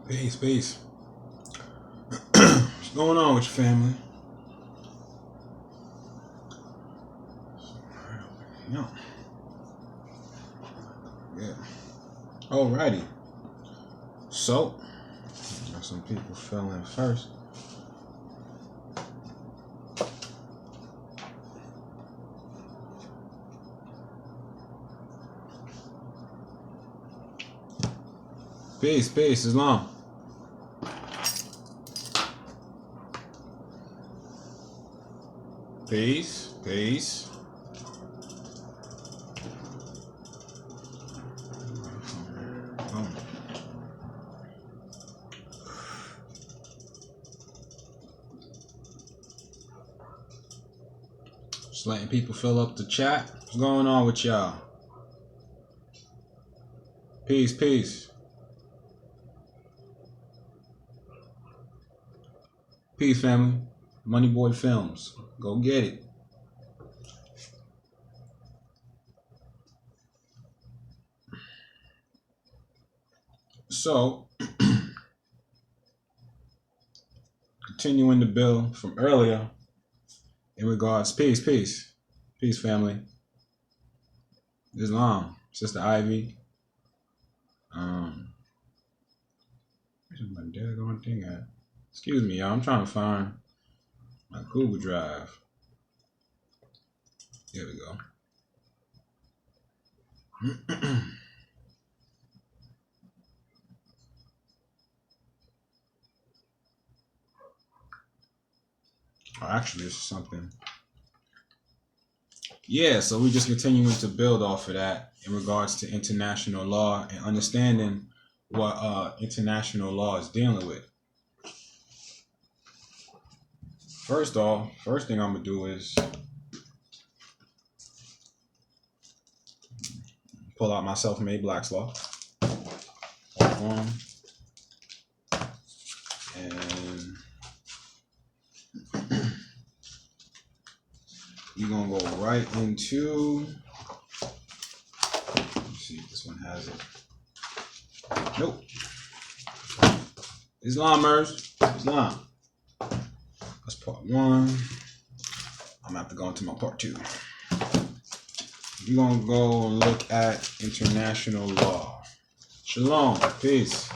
Peace, peace. What's going on with your family? Yeah. Yeah. Alrighty. So, got some people filling first. Peace, peace, Islam. Peace, peace. Just letting people fill up the chat. What's going on with y'all? Peace, peace. Peace, family. Money Boy Films. Go get it. So, continuing the bill from earlier in regards, peace, family. Islam, Sister Ivy. Where's my daggone thing at? Excuse me, y'all. I'm trying to find my Google Drive. There we go. Oh, actually, this is something. Yeah, so we're just continuing to build off of that in regards to international law and understanding what international law is dealing with. First thing I'm gonna do is pull out my self-made Black's Law. And you're gonna go right into, let's see if this one has it. Nope. Islamers. Islam. That's part one. I'm gonna have to go into my part two. We're gonna go and look at international law. Shalom. Peace.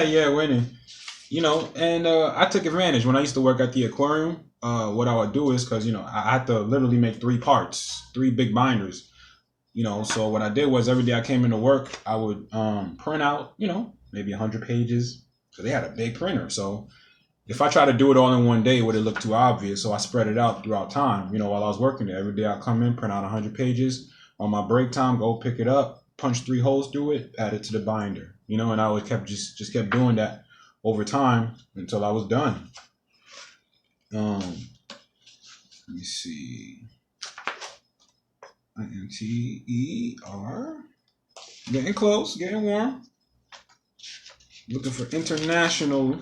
Yeah, winning. You know, and I took advantage when I used to work at the aquarium. What I would do is, because, you know, I had to literally make 3 parts, 3 big binders. You know, so what I did was every day I came into work, I would print out, you know, maybe 100 pages. So they had a big printer. So if I try to do it all in one day, it would have looked too obvious. So I spread it out throughout time. You know, while I was working there, every day I come in, print out 100 pages. On my break time, go pick it up, punch 3 holes through it, add it to the binder. You know, and I would just kept doing that over time until I was done. Let me see. INTER. Getting close, getting warm. Looking for international.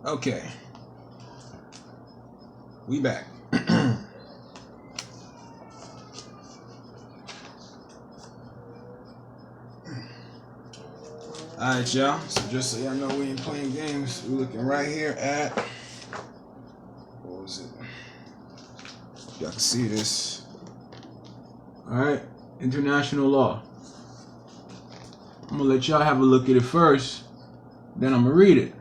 Okay. We back. Alright, y'all. So just so y'all know we ain't playing games, we're looking right here at, what was it? Y'all can see this. Alright, international law. I'm gonna let y'all have a look at it first, then I'm gonna read it.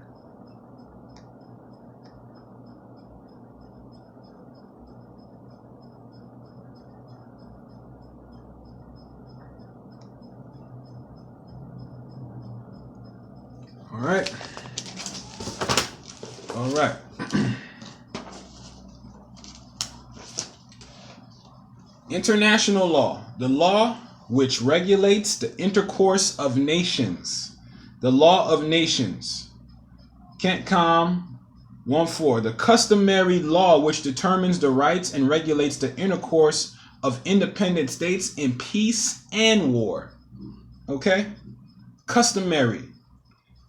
All right. International law, the law which regulates the intercourse of nations. The law of nations. CENTCOM 1.4. The customary law which determines the rights and regulates the intercourse of independent states in peace and war. Okay? Customary.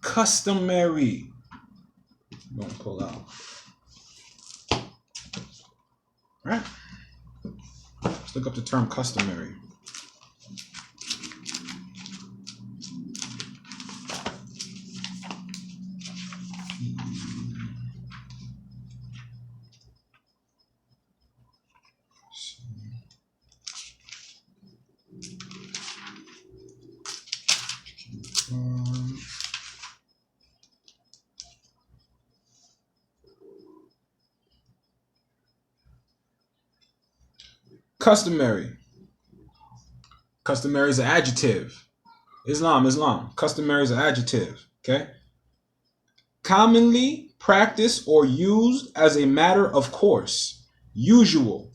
Customary. I'm going to pull out. All right? Let's look up the term customary. Customary. Customary is an adjective. Islam. Customary is an adjective. Okay. Commonly practiced or used as a matter of course. Usual.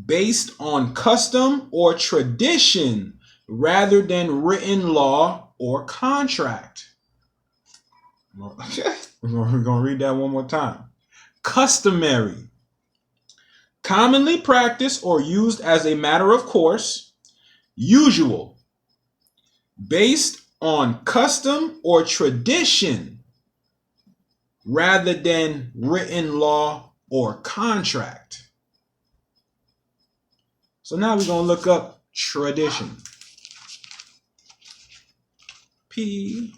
Based on custom or tradition rather than written law or contract. We're going to read that one more time. Customary. Commonly practiced or used as a matter of course. Usual. Based on custom or tradition rather than written law or contract. So now we're going to look up tradition. P-S-T-T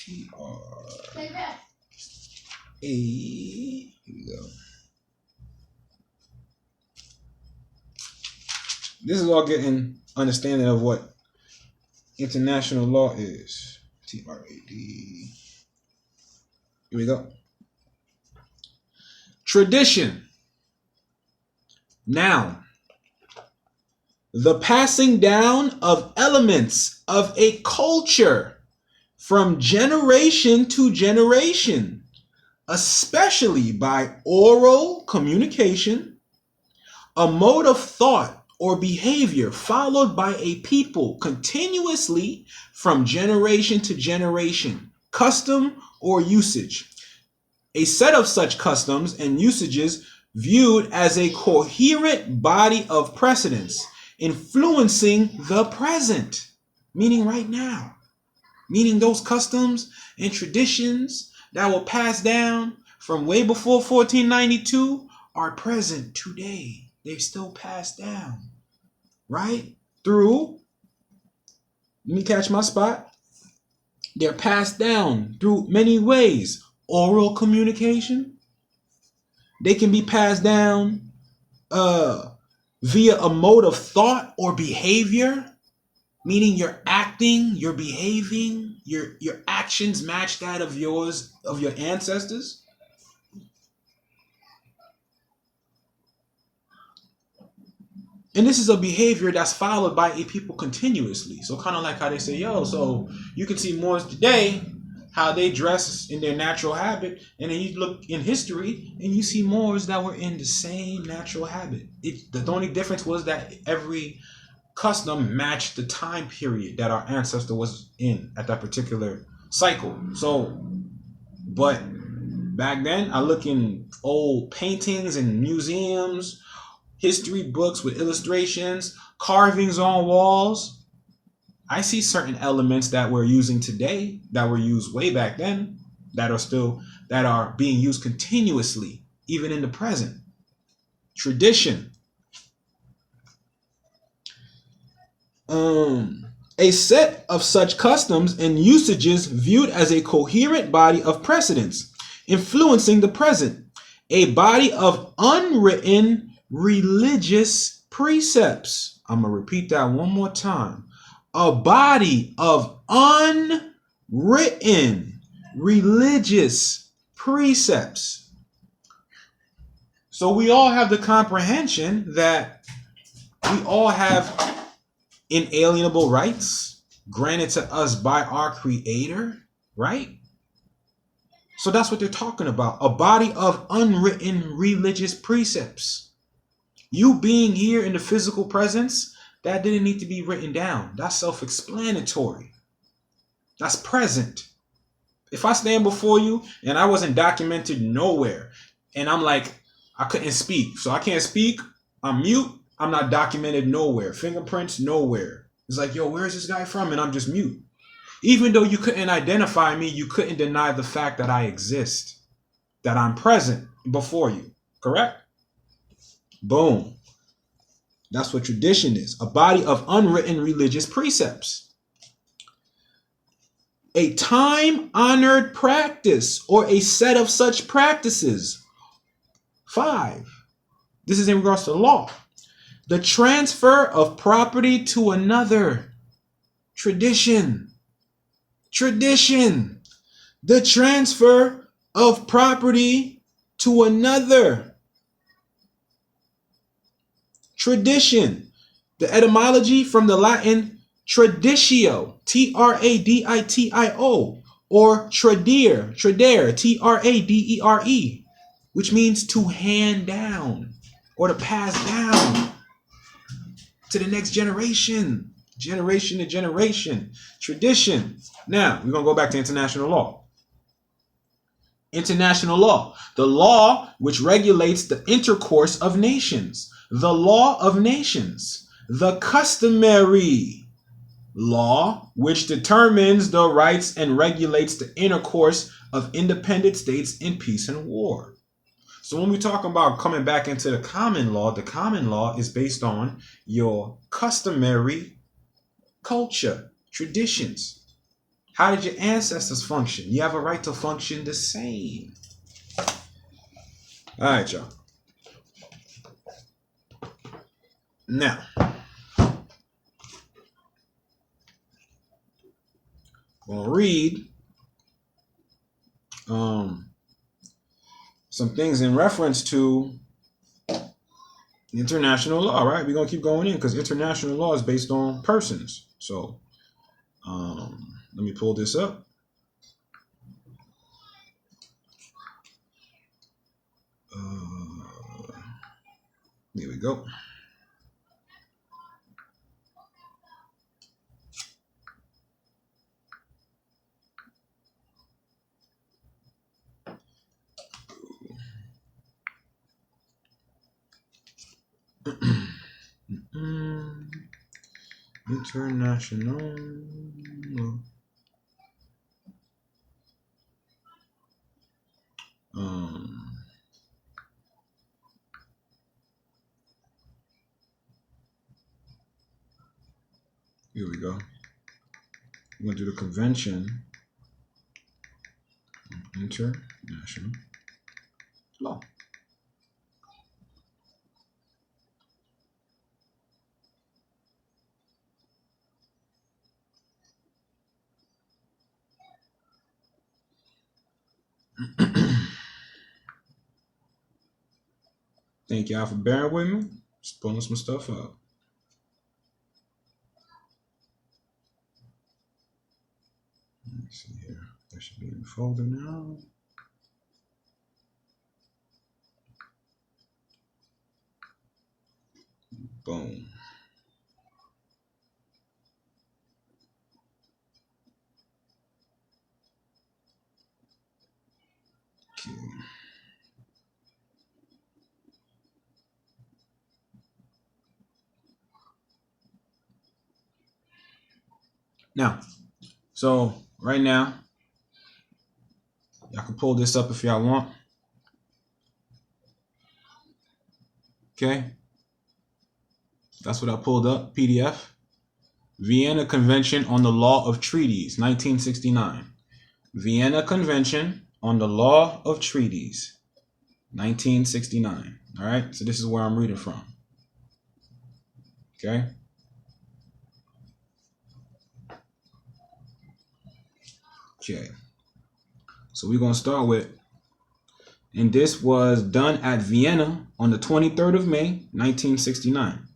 T-R-A. Here we go. This is all getting understanding of what international law is. T-R-A-D. Here we go. Tradition. Noun. The passing down of elements of a culture from generation to generation, especially by oral communication, a mode of thought or behavior followed by a people continuously from generation to generation, custom or usage. A set of such customs and usages viewed as a coherent body of precedents influencing the present, meaning right now, meaning those customs and traditions that were passed down from way before 1492 are present today. They're still passed down, right? Through, let me catch my spot. They're passed down through many ways. Oral communication. They can be passed down via a mode of thought or behavior, meaning you're acting, you're behaving, your actions match that of yours, of your ancestors. And this is a behavior that's followed by a people continuously. So kind of like how they say, so you can see Moors today, how they dress in their natural habit, and then you look in history and you see Moors that were in the same natural habit. The only difference was that every custom matched the time period that our ancestor was in at that particular cycle. So, but back then, I look in old paintings and museums, history books with illustrations, carvings on walls. I see certain elements that we're using today, that were used way back then, that are being used continuously, even in the present. Tradition. A set of such customs and usages viewed as a coherent body of precedents, influencing the present. A body of unwritten religious precepts. I'm going to repeat that one more time. A body of unwritten religious precepts. So we all have the comprehension that we all have inalienable rights. granted to us by our Creator, right? So that's what they're talking about. A body of unwritten religious precepts. You being here in the physical presence, that didn't need to be written down. That's self-explanatory. That's present. If I stand before you and I wasn't documented nowhere, and I'm like, I couldn't speak. So I can't speak. I'm mute. I'm not documented nowhere. Fingerprints nowhere. It's like, yo, where's this guy from? And I'm just mute. Even though you couldn't identify me, you couldn't deny the fact that I exist, that I'm present before you. Correct? Boom. That's what tradition is. A body of unwritten religious precepts. A time-honored practice or a set of such practices. 5. This is in regards to law. The transfer of property to another. Tradition. Tradition. The transfer of property to another. Tradition. The etymology from the Latin traditio, Traditio, or tradere, Tradere, which means to hand down or to pass down to the next generation, generation to generation. Tradition. Now, we're going to go back to international law. International law, the law which regulates the intercourse of nations, the law of nations, the customary law which determines the rights and regulates the intercourse of independent states in peace and war. So when we talk about coming back into the common law is based on your customary culture, traditions. How did your ancestors function? You have a right to function the same. All right, y'all. Now, we'll read some things in reference to international law, right? We're going to keep going in because international law is based on persons. So, let me pull this up. Here we go. International. Here we go. I'm going to do the convention. International law. Thank y'all for bearing with me. Just pulling some stuff up. Let's see here. That should be in the folder now. Boom. Okay. Now, so right now, y'all can pull this up if y'all want. Okay. That's what I pulled up, PDF. Vienna Convention on the Law of Treaties, 1969. Vienna Convention on the Law of Treaties, 1969. All right, so this is where I'm reading from. Okay. Okay. So we're going to start with, and this was done at Vienna on the 23rd of May, 1969.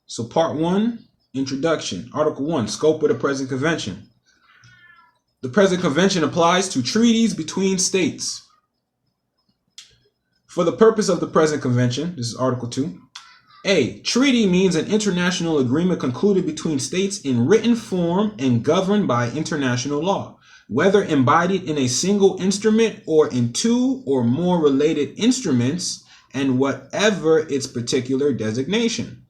So part 1 Introduction. Article 1. Scope of the present convention. The present convention applies to treaties between states. For the purpose of the present convention, this is Article 2. A. Treaty means an international agreement concluded between states in written form and governed by international law, whether embodied in a single instrument or in two or more related instruments, and whatever its particular designation.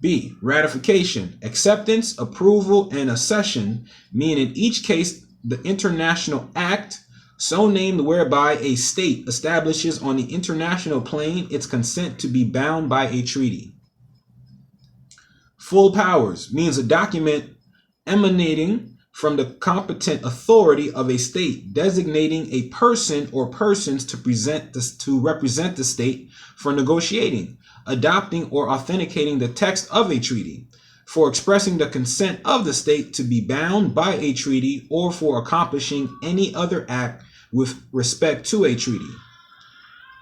B. Ratification, acceptance, approval, and accession mean in each case the international act so named whereby a state establishes on the international plane its consent to be bound by a treaty. Full powers means a document emanating from the competent authority of a state designating a person or persons to represent the state for negotiating, adopting, or authenticating the text of a treaty, for expressing the consent of the state to be bound by a treaty, or for accomplishing any other act with respect to a treaty.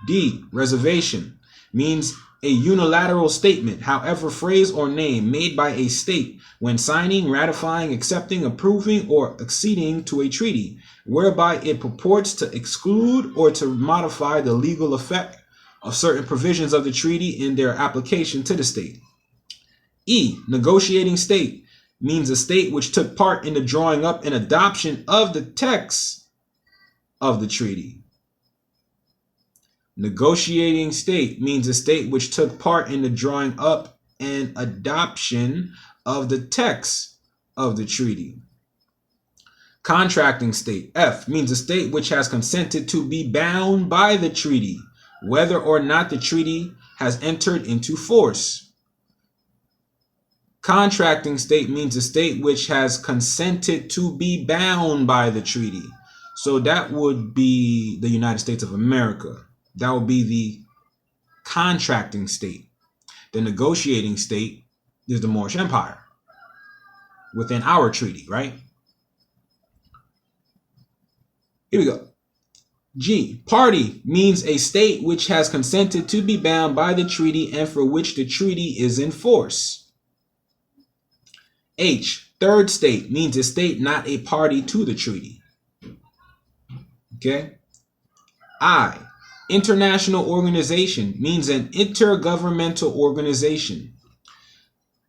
D. Reservation means a unilateral statement, however phrase or name, made by a state when signing, ratifying, accepting, approving, or acceding to a treaty, whereby it purports to exclude or to modify the legal effect of certain provisions of the treaty in their application to the state. E. Negotiating state means a state which took part in the drawing up and adoption of the text of the treaty. Negotiating state means a state which took part in the drawing up and adoption of the text of the treaty. Contracting state, F, means a state which has consented to be bound by the treaty, whether or not the treaty has entered into force. Contracting state means a state which has consented to be bound by the treaty. So that would be the United States of America. That would be the contracting state. The negotiating state is the Moorish Empire within our treaty, right? Here we go. G. Party means a state which has consented to be bound by the treaty and for which the treaty is in force. H. Third state means a state not a party to the treaty. Okay. I. International organization means an intergovernmental organization.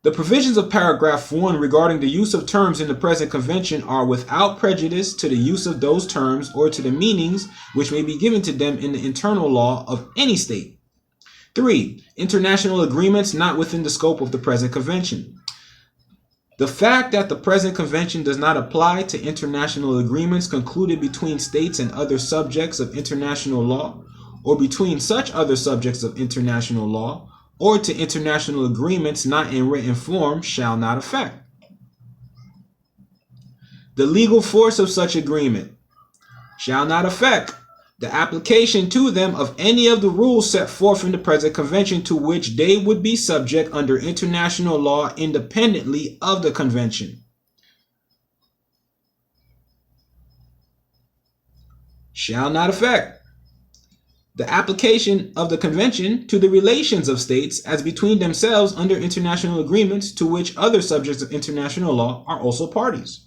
The provisions of paragraph 1 regarding the use of terms in the present convention are without prejudice to the use of those terms or to the meanings which may be given to them in the internal law of any state. 3. International agreements not within the scope of the present convention. The fact that the present convention does not apply to international agreements concluded between states and other subjects of international law, or between such other subjects of international law, or to international agreements not in written form shall not affect the legal force of such agreement, shall not affect the application to them of any of the rules set forth in the present convention to which they would be subject under international law independently of the convention. Shall not affect the application of the convention to the relations of states as between themselves under international agreements to which other subjects of international law are also parties.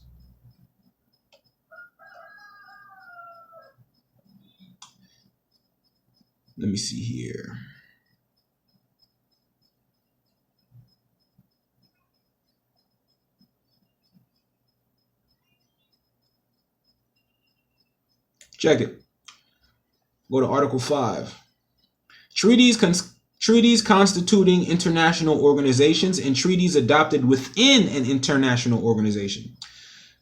Let me see here. Check it. Go to Article 5. Treaties constituting international organizations and treaties adopted within an international organization.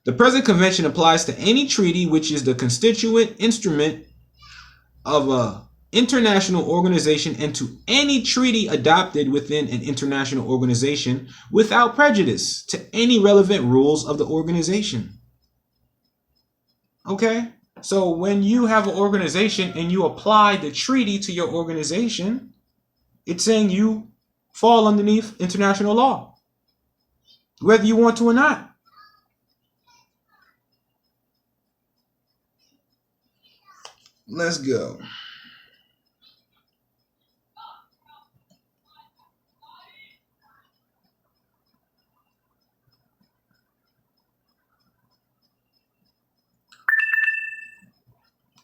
The present convention applies to any treaty which is the constituent instrument of an international organization and to any treaty adopted within an international organization without prejudice to any relevant rules of the organization. Okay? So when you have an organization and you apply the treaty to your organization, it's saying you fall underneath international law, whether you want to or not. Let's go.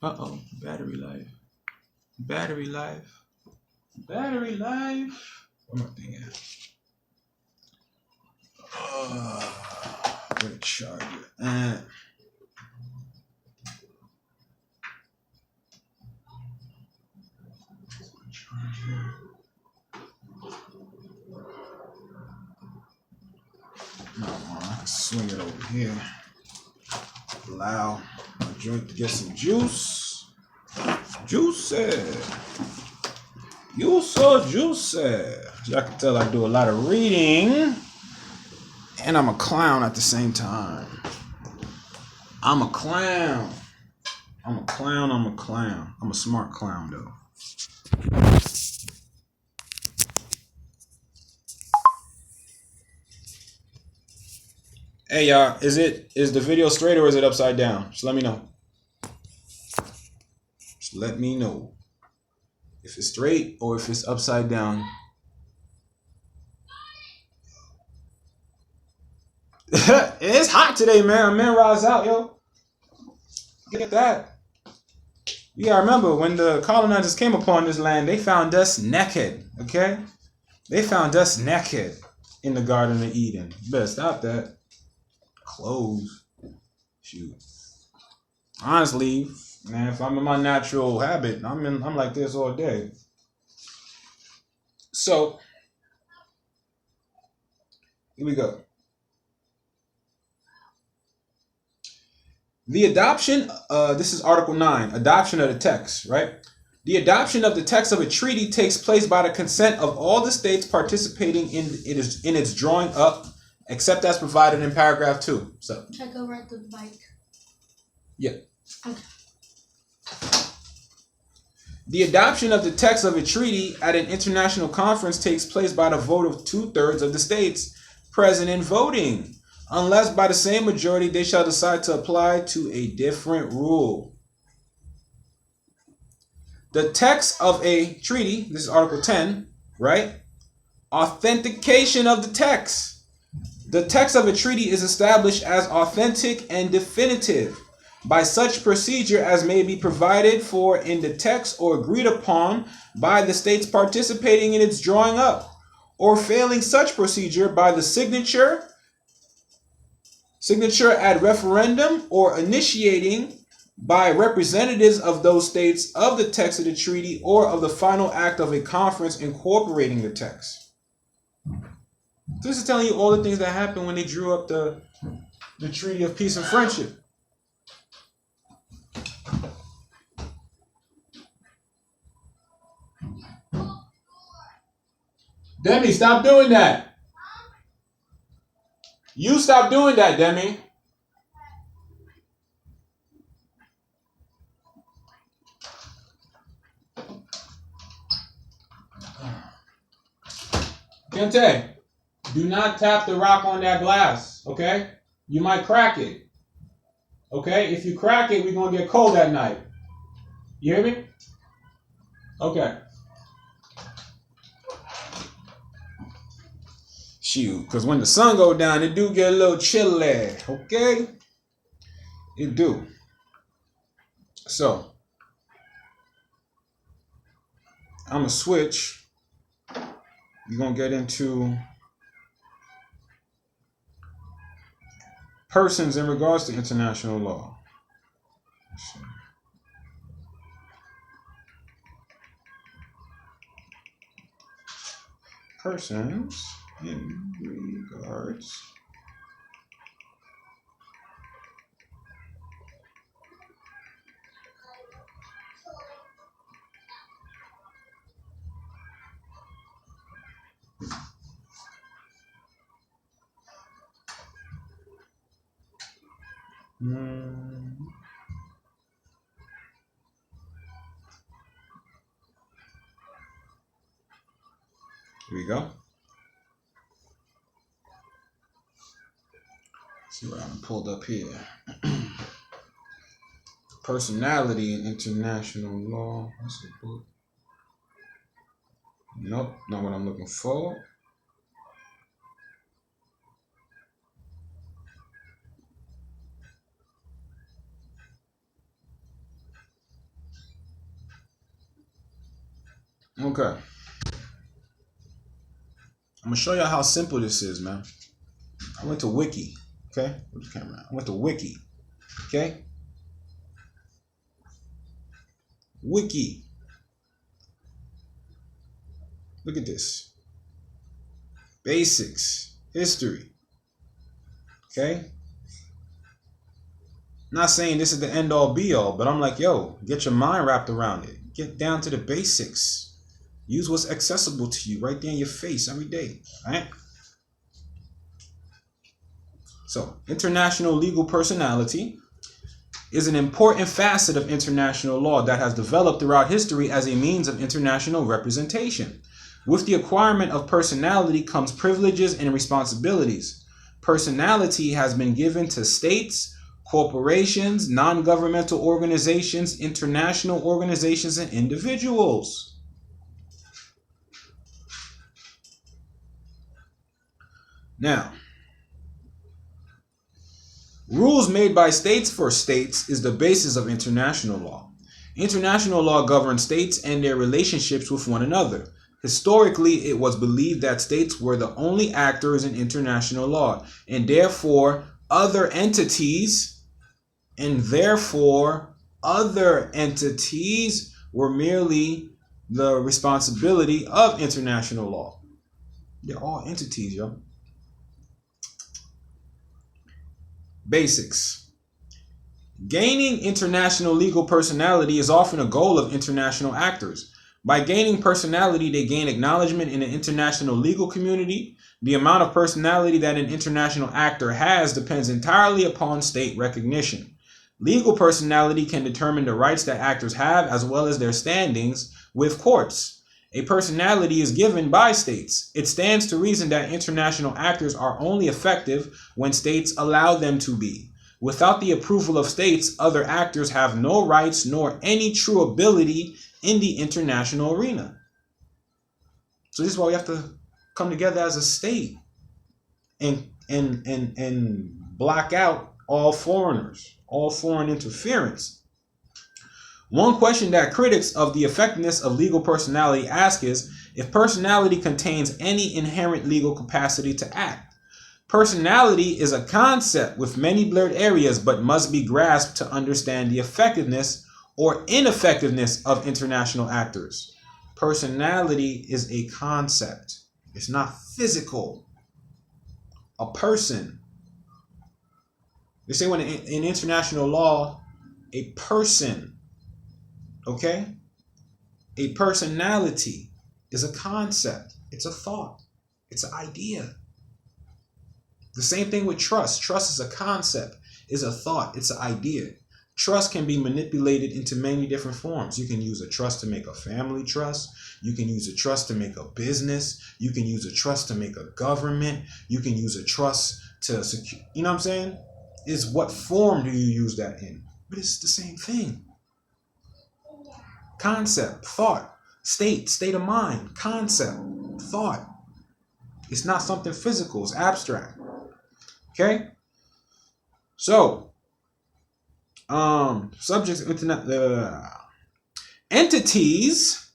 Uh-oh, battery life. Battery life. Battery life. Where my thing at? Where the charger at? No, I can swing it over here. Allow my joint to get some juice. Juicy. You so juicy. As y'all can tell, I do a lot of reading. And I'm a clown at the same time. I'm a clown. I'm a clown. I'm a clown. I'm a smart clown, though. Hey, y'all. Is the video straight or is it upside down? Just let me know. Just let me know if it's straight or if it's upside down. It's hot today, man. Man, rise out, yo. Get that. You gotta remember, when the colonizers came upon this land, they found us naked, okay? They found us naked in the Garden of Eden. You better stop that. Clothes. Shoot. Honestly, man, if I'm in my natural habit, I'm like this all day. So, here we go. The adoption, this is Article 9, adoption of the text, right? The adoption of the text of a treaty takes place by the consent of all the states participating in its drawing up, except as provided in paragraph 2. So, Should I go ride the bike? Yeah. Okay. The adoption of the text of a treaty at an international conference takes place by the vote of 2/3 of the states present and voting, unless by the same majority they shall decide to apply to a different rule. The text of a treaty, this is Article 10, right? Authentication of the text. The text of a treaty is established as authentic and definitive by such procedure as may be provided for in the text or agreed upon by the states participating in its drawing up, or failing such procedure by the signature at referendum, or initiating by representatives of those states of the text of the treaty or of the final act of a conference incorporating the text. This is telling you all the things that happened when they drew up the Treaty of Peace and Friendship. Demi, stop doing that. You stop doing that, Demi. Kente, do not tap the rock on that glass, okay? You might crack it. Okay? If you crack it, we're going to get cold at night. You hear me? Okay. Shoot, because when the sun go down, it do get a little chilly, okay? It do. So, I'm going to switch. We're going to get into persons in regards to international law. Persons in regards Here we go. See what I'm pulled up here. Personality in international law. That's a book. Nope, not what I'm looking for. Okay. I'm gonna show you how simple this is, man. I went to Wiki. Okay. Where's the camera? I went to Wiki. Okay. Wiki. Look at this. Basics. History. Okay. Not saying this is the end all be all, but I'm like, yo, get your mind wrapped around it. Get down to the basics. Use what's accessible to you right there in your face every day. Right? So, international legal personality is an important facet of international law that has developed throughout history as a means of international representation. With the acquirement of personality comes privileges and responsibilities. Personality has been given to states, corporations, non-governmental organizations, international organizations, and individuals. Now, rules made by states for states is the basis of international law. International law governs states and their relationships with one another. Historically, it was believed that states were the only actors in international law, and therefore other entities were merely the responsibility of international law. They're all entities, yo. Basics. Gaining international legal personality is often a goal of international actors. By gaining personality, they gain acknowledgement in the international legal community. The amount of personality that an international actor has depends entirely upon state recognition. Legal personality can determine the rights that actors have as well as their standings with courts. A personality is given by states. It stands to reason that international actors are only effective when states allow them to be. Without the approval of states, other actors have no rights nor any true ability in the international arena. So this is why we have to come together as a state and block out all foreigners, all foreign interference. One question that critics of the effectiveness of legal personality ask is if personality contains any inherent legal capacity to act. Personality is a concept with many blurred areas but must be grasped to understand the effectiveness or ineffectiveness of international actors. Personality is a concept. It's not physical. A person. They say when in international law, a person, okay? A personality is a concept. It's a thought. It's an idea. The same thing with trust. Trust is a concept, is a thought, it's an idea. Trust can be manipulated into many different forms. You can use a trust to make a family trust. You can use a trust to make a business. You can use a trust to make a government. You can use a trust to secure. You know what I'm saying? Is what form do you use that in? But it's the same thing. Concept, thought, state of mind, concept, thought. It's not something physical. It's abstract. Okay? So, subjects, entities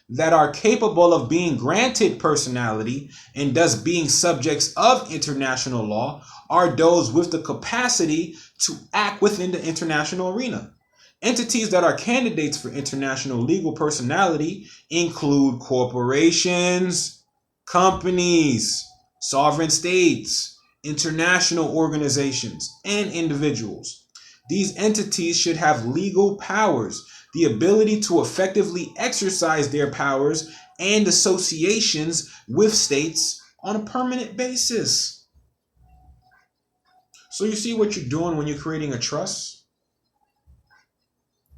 that are capable of being granted personality and thus being subjects of international law are those with the capacity to act within the international arena. Entities that are candidates for international legal personality include corporations, companies, sovereign states, international organizations, and individuals. These entities should have legal powers, the ability to effectively exercise their powers and associations with states on a permanent basis. So you see what you're doing when you're creating a trust?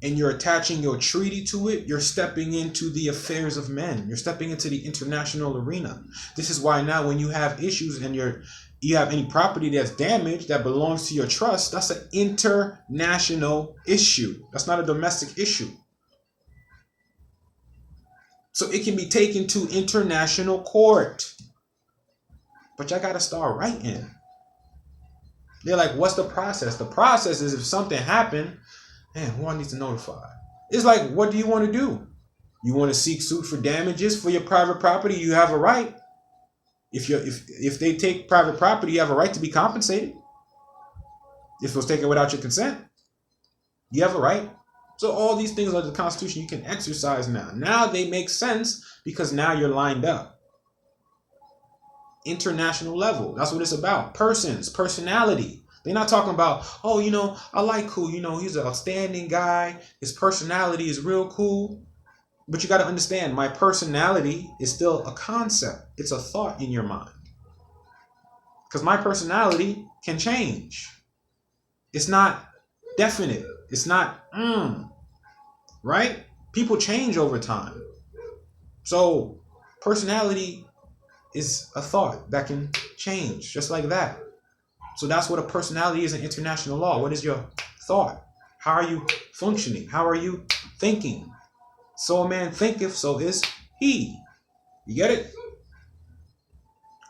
And you're attaching your treaty to it, you're stepping into the affairs of men. You're stepping into the international arena. This is why now when you have issues and you have any property that's damaged that belongs to your trust, that's an international issue. That's not a domestic issue. So it can be taken to international court. But y'all got to start writing. They're like, what's the process? The process is if something happened Man, who I need to notify? It's like, what do you want to do? You want to seek suit for damages for your private property? You have a right. If they take private property, you have a right to be compensated. If it was taken without your consent, you have a right. So all these things under the Constitution you can exercise now. Now they make sense because now you're lined up. International level. That's what it's about. Persons, personality. They're not talking about, oh, I like cool. He's an outstanding guy. His personality is real cool. But you got to understand, my personality is still a concept. It's a thought in your mind. Because my personality can change. It's not definite. It's not, right? People change over time. So personality is a thought that can change just like that. So that's what a personality is in international law. What is your thought? How are you functioning? How are you thinking? So a man thinketh, so is he. You get it?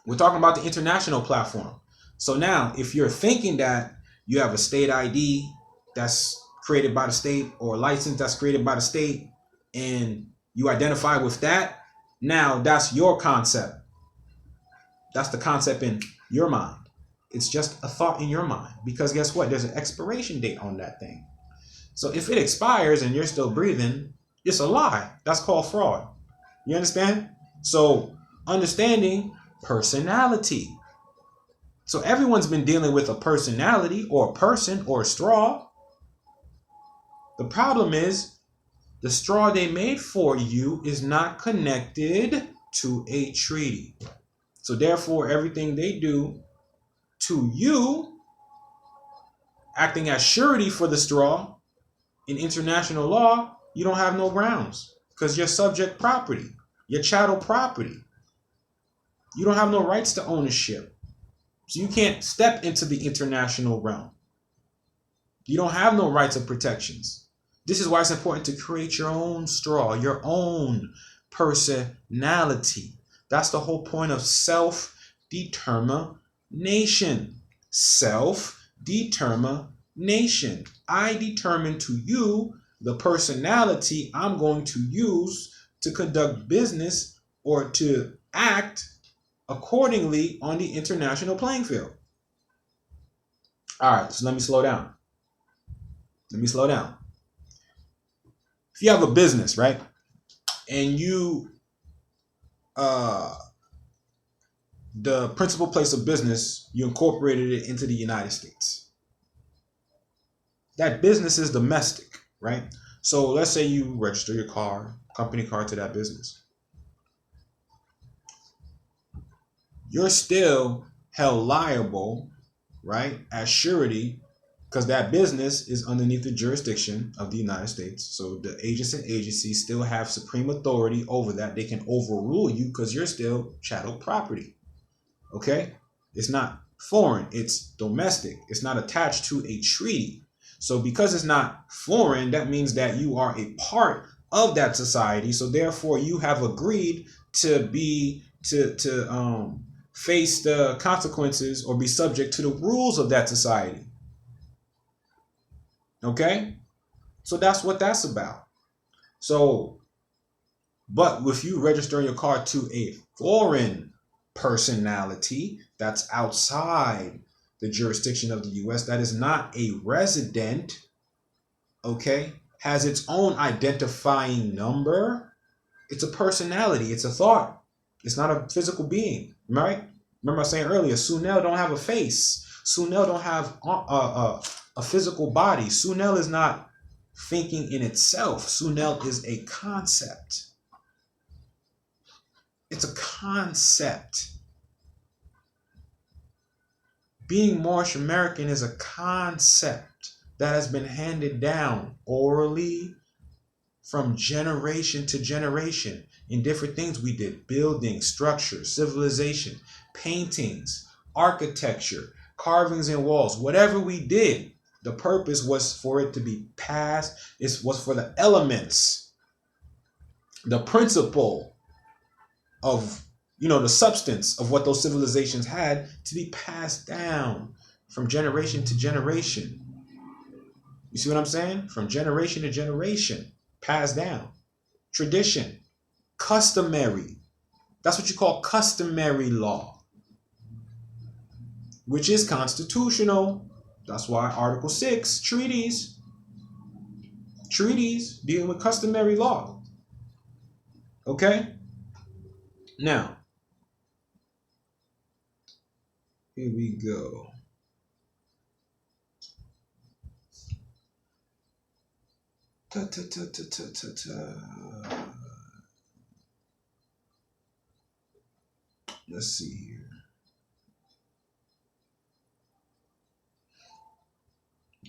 We're talking about the international platform. So now, if you're thinking that you have a state ID that's created by the state or a license that's created by the state, and you identify with that, now that's your concept. That's the concept in your mind. It's just a thought in your mind. Because guess what? There's an expiration date on that thing. So if it expires and you're still breathing, it's a lie. That's called fraud. You understand? So understanding personality. So everyone's been dealing with a personality or a person or a straw. The problem is the straw they made for you is not connected to a treaty. So therefore, everything they do to you, acting as surety for the straw in international law, you don't have no grounds because you're subject property. You're chattel property. You don't have no rights to ownership. So you can't step into the international realm. You don't have no rights or protections. This is why it's important to create your own straw, your own personality. That's the whole point of self-determination. Self-determination. I determine to you the personality I'm going to use to conduct business or to act accordingly on the international playing field. All right, so let me slow down. If you have a business, right, and you, the principal place of business, you incorporated it into the United States. That business is domestic, right? So let's say you register your car, company car to that business. You're still held liable, right, as surety, because that business is underneath the jurisdiction of the United States. So the agents and agencies still have supreme authority over that. They can overrule you because you're still chattel property. Okay? It's not foreign, it's domestic. It's not attached to a treaty. So because it's not foreign, that means that you are a part of that society. So therefore you have agreed to face the consequences or be subject to the rules of that society. Okay? So that's what that's about. So, but if you register your car to a foreign personality that's outside the jurisdiction of the U.S., that is not a resident, okay, has its own identifying number, it's a personality, it's a thought. It's not a physical being, right? Remember I was saying earlier, Sunel don't have a face. Sunel don't have a physical body. Sunel is not thinking in itself. Sunel is a concept. It's a concept. Being Moorish American is a concept that has been handed down orally from generation to generation in different things we did. Buildings, structures, civilization, paintings, architecture, carvings in walls, whatever we did, the purpose was for it to be passed. It was for the elements, the principle of, the substance of what those civilizations had to be passed down from generation to generation. You see what I'm saying? From generation to generation, passed down. Tradition, customary. That's what you call customary law, which is constitutional. That's why Article 6, treaties dealing with customary law. Okay? Now, here we go. Let's see here.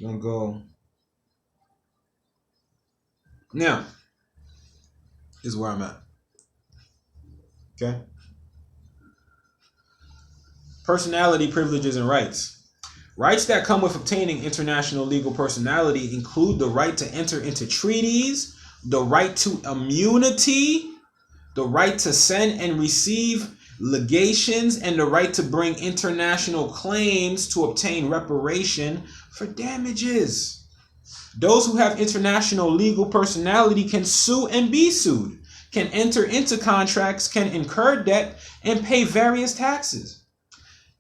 I'm gonna go. Now, is where I'm at. Okay? Personality, privileges, and rights. Rights that come with obtaining international legal personality include the right to enter into treaties, the right to immunity, the right to send and receive legations, and the right to bring international claims to obtain reparation for damages. Those who have international legal personality can sue and be sued, can enter into contracts, can incur debt, and pay various taxes.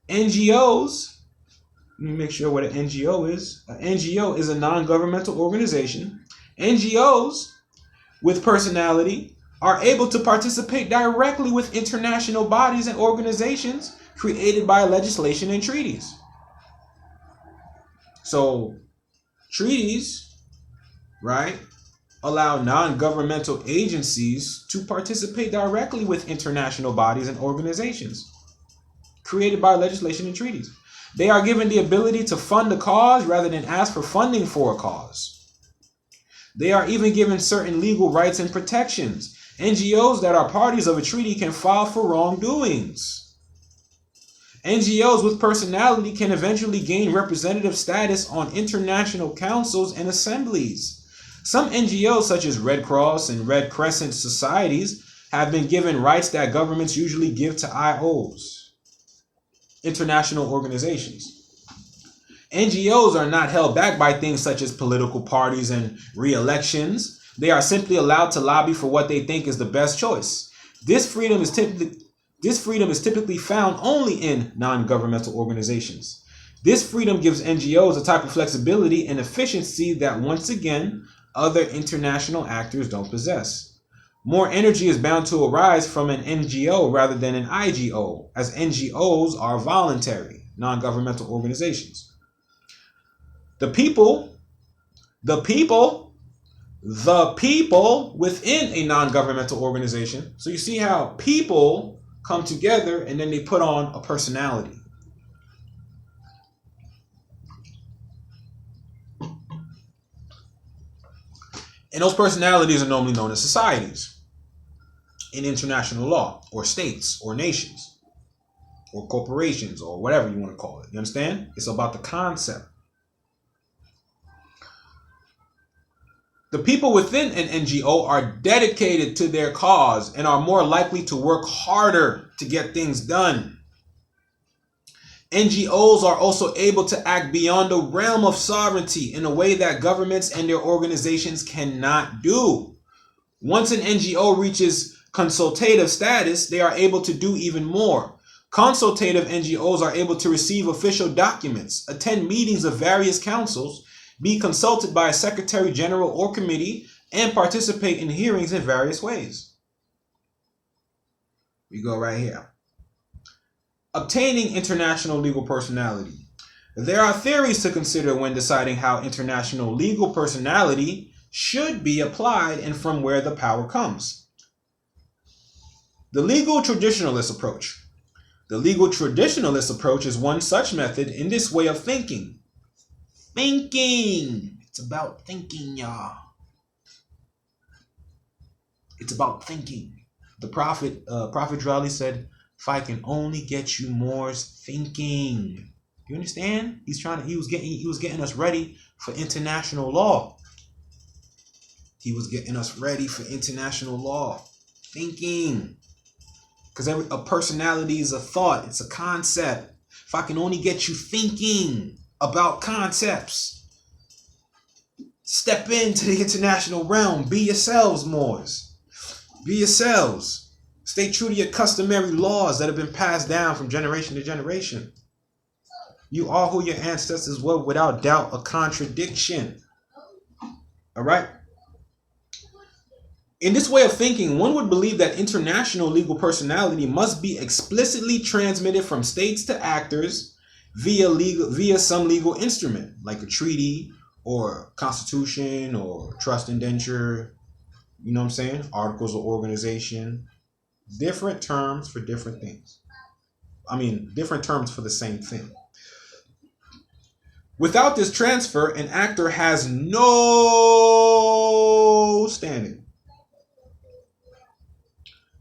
NGOs, let me make sure what an NGO is. An NGO is a non-governmental organization. NGOs with personality are able to participate directly with international bodies and organizations created by legislation and treaties. So, treaties, right, allow non-governmental agencies to participate directly with international bodies and organizations created by legislation and treaties. They are given the ability to fund a cause rather than ask for funding for a cause. They are even given certain legal rights and protections. NGOs that are parties of a treaty can file for wrongdoings. NGOs with personality can eventually gain representative status on international councils and assemblies. Some NGOs, such as Red Cross and Red Crescent societies, have been given rights that governments usually give to IOs. International organizations. NGOs are not held back by things such as political parties and re-elections. They are simply allowed to lobby for what they think is the best choice. This freedom is typically found only in non-governmental organizations. This freedom gives NGOs a type of flexibility and efficiency that, once again, other international actors don't possess. More energy is bound to arise from an NGO rather than an IGO, as NGOs are voluntary, non-governmental organizations. The people within a non-governmental organization. So you see how people come together and then they put on a personality. And those personalities are normally known as societies in international law, or states, or nations, or corporations, or whatever you want to call it. You understand? It's about the concept. The people within an NGO are dedicated to their cause and are more likely to work harder to get things done. NGOs are also able to act beyond the realm of sovereignty in a way that governments and their organizations cannot do. Once an NGO reaches consultative status, they are able to do even more. Consultative NGOs are able to receive official documents, attend meetings of various councils, be consulted by a secretary general or committee, and participate in hearings in various ways. We go right here. Obtaining international legal personality. There are theories to consider when deciding how international legal personality should be applied and from where the power comes. The legal traditionalist approach. The legal traditionalist approach is one such method in this way of thinking. Thinking. It's about thinking, y'all. It's about thinking. The Prophet Drali said, if I can only get you Moors thinking. You understand? He was getting us ready for international law. He was getting us ready for international law. Thinking. Because a personality is a thought. It's a concept. If I can only get you thinking about concepts. Step into the international realm. Be yourselves, Moors. Be yourselves. Stay true to your customary laws that have been passed down from generation to generation. You are who your ancestors were, without doubt, a contradiction. All right? In this way of thinking, one would believe that international legal personality must be explicitly transmitted from states to actors via some legal instrument, like a treaty or constitution or trust indenture, you know what I'm saying? Articles of organization. Different terms for different things. I mean, different terms for the same thing. Without this transfer, an actor has no standing.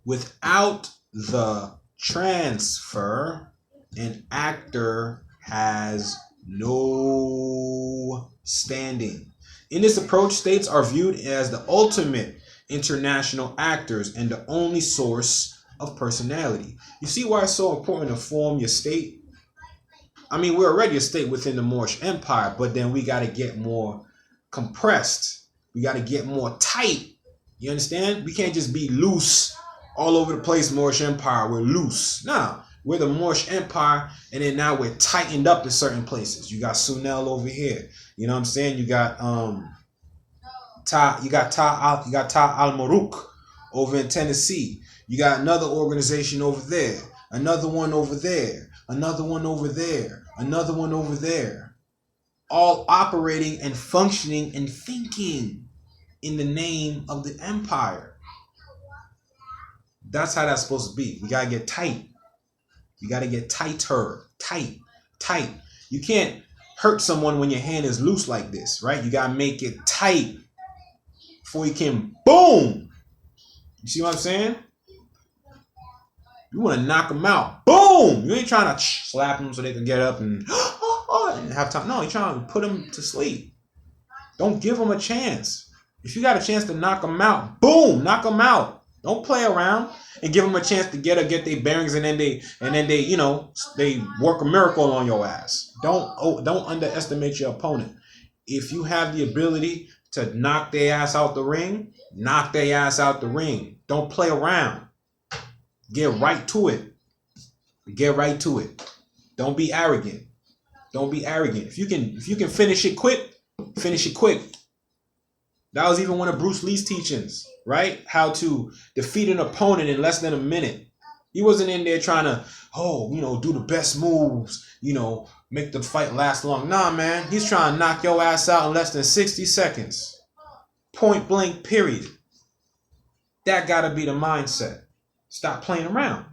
Without the transfer, an actor has no standing. In this approach, states are viewed as the ultimate international actors and the only source of personality. You see why it's so important to form your state? I mean, we're already a state within the Moorish Empire, but then we got to get more compressed. We got to get more tight. You understand? We can't just be loose all over the place. Moorish Empire, we're loose. Nah, we're the Moorish Empire, and then now we're tightened up in certain places. You got Sunel over here. You know what I'm saying? You got Ta al-Maruk over in Tennessee. You got another organization over there, another one over there, another one over there, another one over there, all operating and functioning and thinking in the name of the empire. That's how that's supposed to be. We gotta get tight. You gotta get tighter, tight. You can't hurt someone when your hand is loose like this, right? You gotta make it tight before you can boom. You see what I'm saying? You want to knock them out. Boom! You ain't trying to slap them so they can get up and have time. No, you're trying to put them to sleep. Don't give them a chance. If you got a chance to knock them out, boom, knock them out. Don't play around and give them a chance to get their bearings, and then they they work a miracle on your ass. Don't underestimate your opponent. If you have the ability to knock their ass out the ring, knock their ass out the ring. Don't play around. Get right to it. Get right to it. Don't be arrogant. Don't be arrogant. If you can finish it quick, finish it quick. That was even one of Bruce Lee's teachings, right? How to defeat an opponent in less than a minute. He wasn't in there trying to, do the best moves, make the fight last long. Nah, man. He's trying to knock your ass out in less than 60 seconds. Point blank, period. That gotta be the mindset. Stop playing around.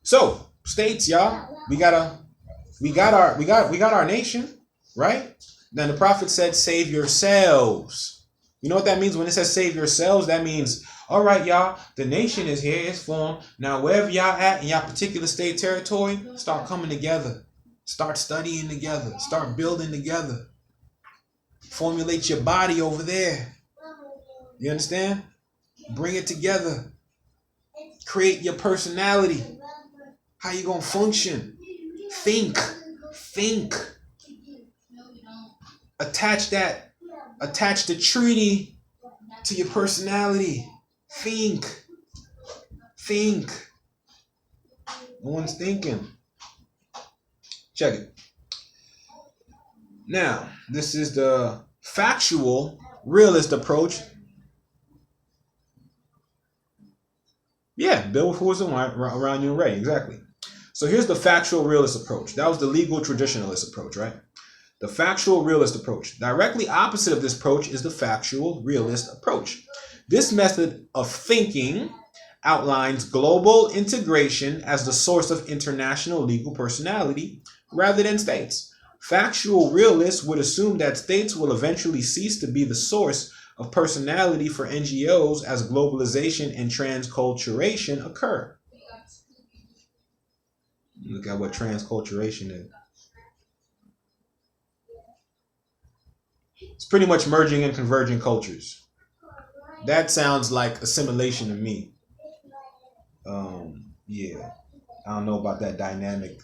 So, states, y'all, we got our nation, right? Then the prophet said, save yourselves. You know what that means when it says save yourselves? That means, all right, y'all, the nation is here, it's formed. Now, wherever y'all at in y'all particular state territory, start coming together. Start studying together. Start building together. Formulate your body over there. You understand? Bring it together. Create your personality. How you gonna function? Think. Attach the treaty to your personality. Think. No one's thinking. Check it. Now, this is the factual realist approach. Yeah, build with force and might around you and ready. Exactly. So here's the factual realist approach. That was the legal traditionalist approach, right? The factual realist approach. Directly opposite of this approach is the factual realist approach. This method of thinking outlines global integration as the source of international legal personality rather than states. Factual realists would assume that states will eventually cease to be the source of personality for NGOs as globalization and transculturation occur. Look at what transculturation is. It's pretty much merging and converging cultures. That sounds like assimilation to me. Yeah. I don't know about that dynamic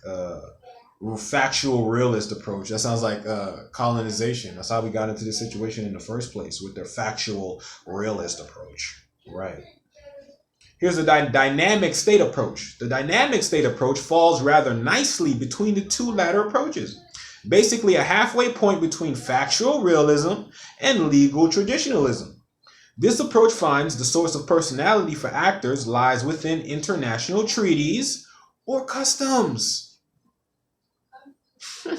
factual realist approach. That sounds like colonization. That's how we got into this situation in the first place, with their factual realist approach. Right. Here's the dynamic state approach. The dynamic state approach falls rather nicely between the two latter approaches. Basically a halfway point between factual realism and legal traditionalism. This approach finds the source of personality for actors lies within international treaties or customs. I'm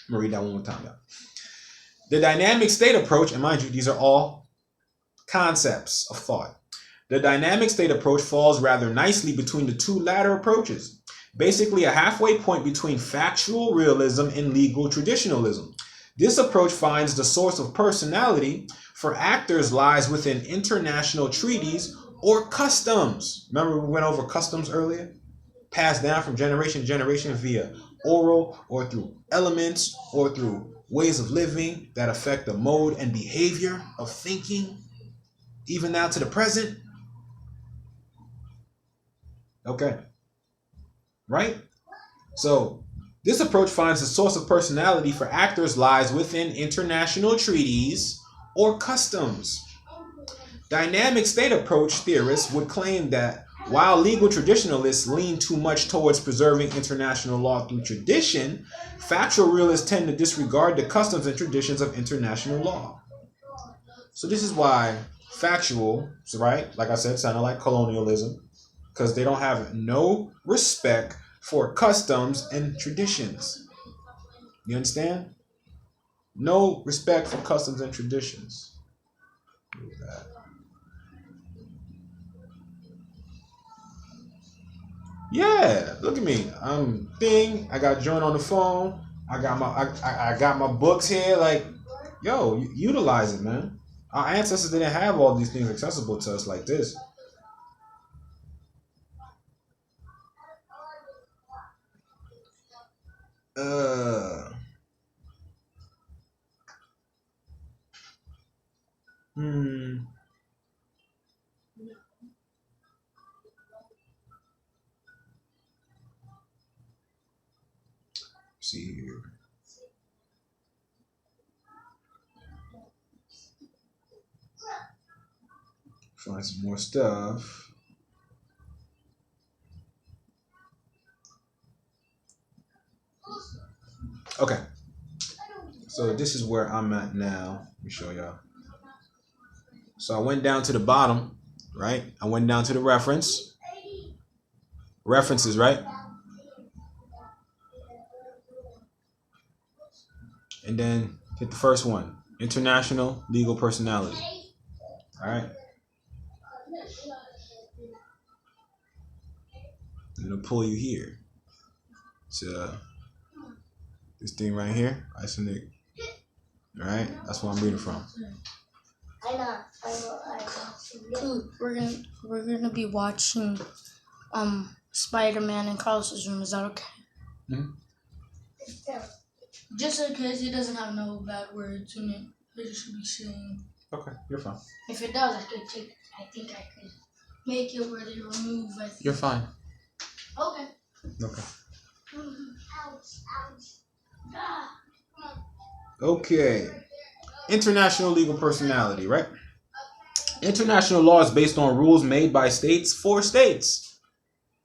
gonna read that one more time, y'all. The dynamic state approach, and mind you, these are all concepts of thought. The dynamic state approach falls rather nicely between the two latter approaches. Basically a halfway point between factual realism and legal traditionalism. This approach finds the source of personality for actors lies within international treaties or customs. Remember we went over customs earlier? Passed down from generation to generation via oral or through elements or through ways of living that affect the mode and behavior of thinking, even now to the present. Okay. Right? So this approach finds the source of personality for actors lies within international treaties or customs. Dynamic state approach theorists would claim that while legal traditionalists lean too much towards preserving international law through tradition, factual realists tend to disregard the customs and traditions of international law. So this is why factual, right, like I said, sounded like colonialism, because they don't have no respect for customs and traditions. You understand? No respect for customs and traditions. Yeah, look at me. I'm thing. I got joint on the phone. I got my books here. Like, yo, utilize it, man. Our ancestors didn't have all these things accessible to us like this. See here. Find some more stuff. Okay. So this is where I'm at now. Let me show y'all. So I went down to the bottom, right? I went down to the references, right? And then hit the first one, international legal personality. All right. I'm gonna pull you here to this thing right here, Icelandic. All right, that's what I'm reading from. Dude, we're gonna be watching Spider-Man in Carlos's room. Is that okay? Mm-hmm. Just in case it doesn't have no bad words in it, it should be saying. Okay, you're fine. If it does, I think I could make it where they remove. You're fine. Okay. Okay. Okay. International legal personality, right? International law is based on rules made by states for states.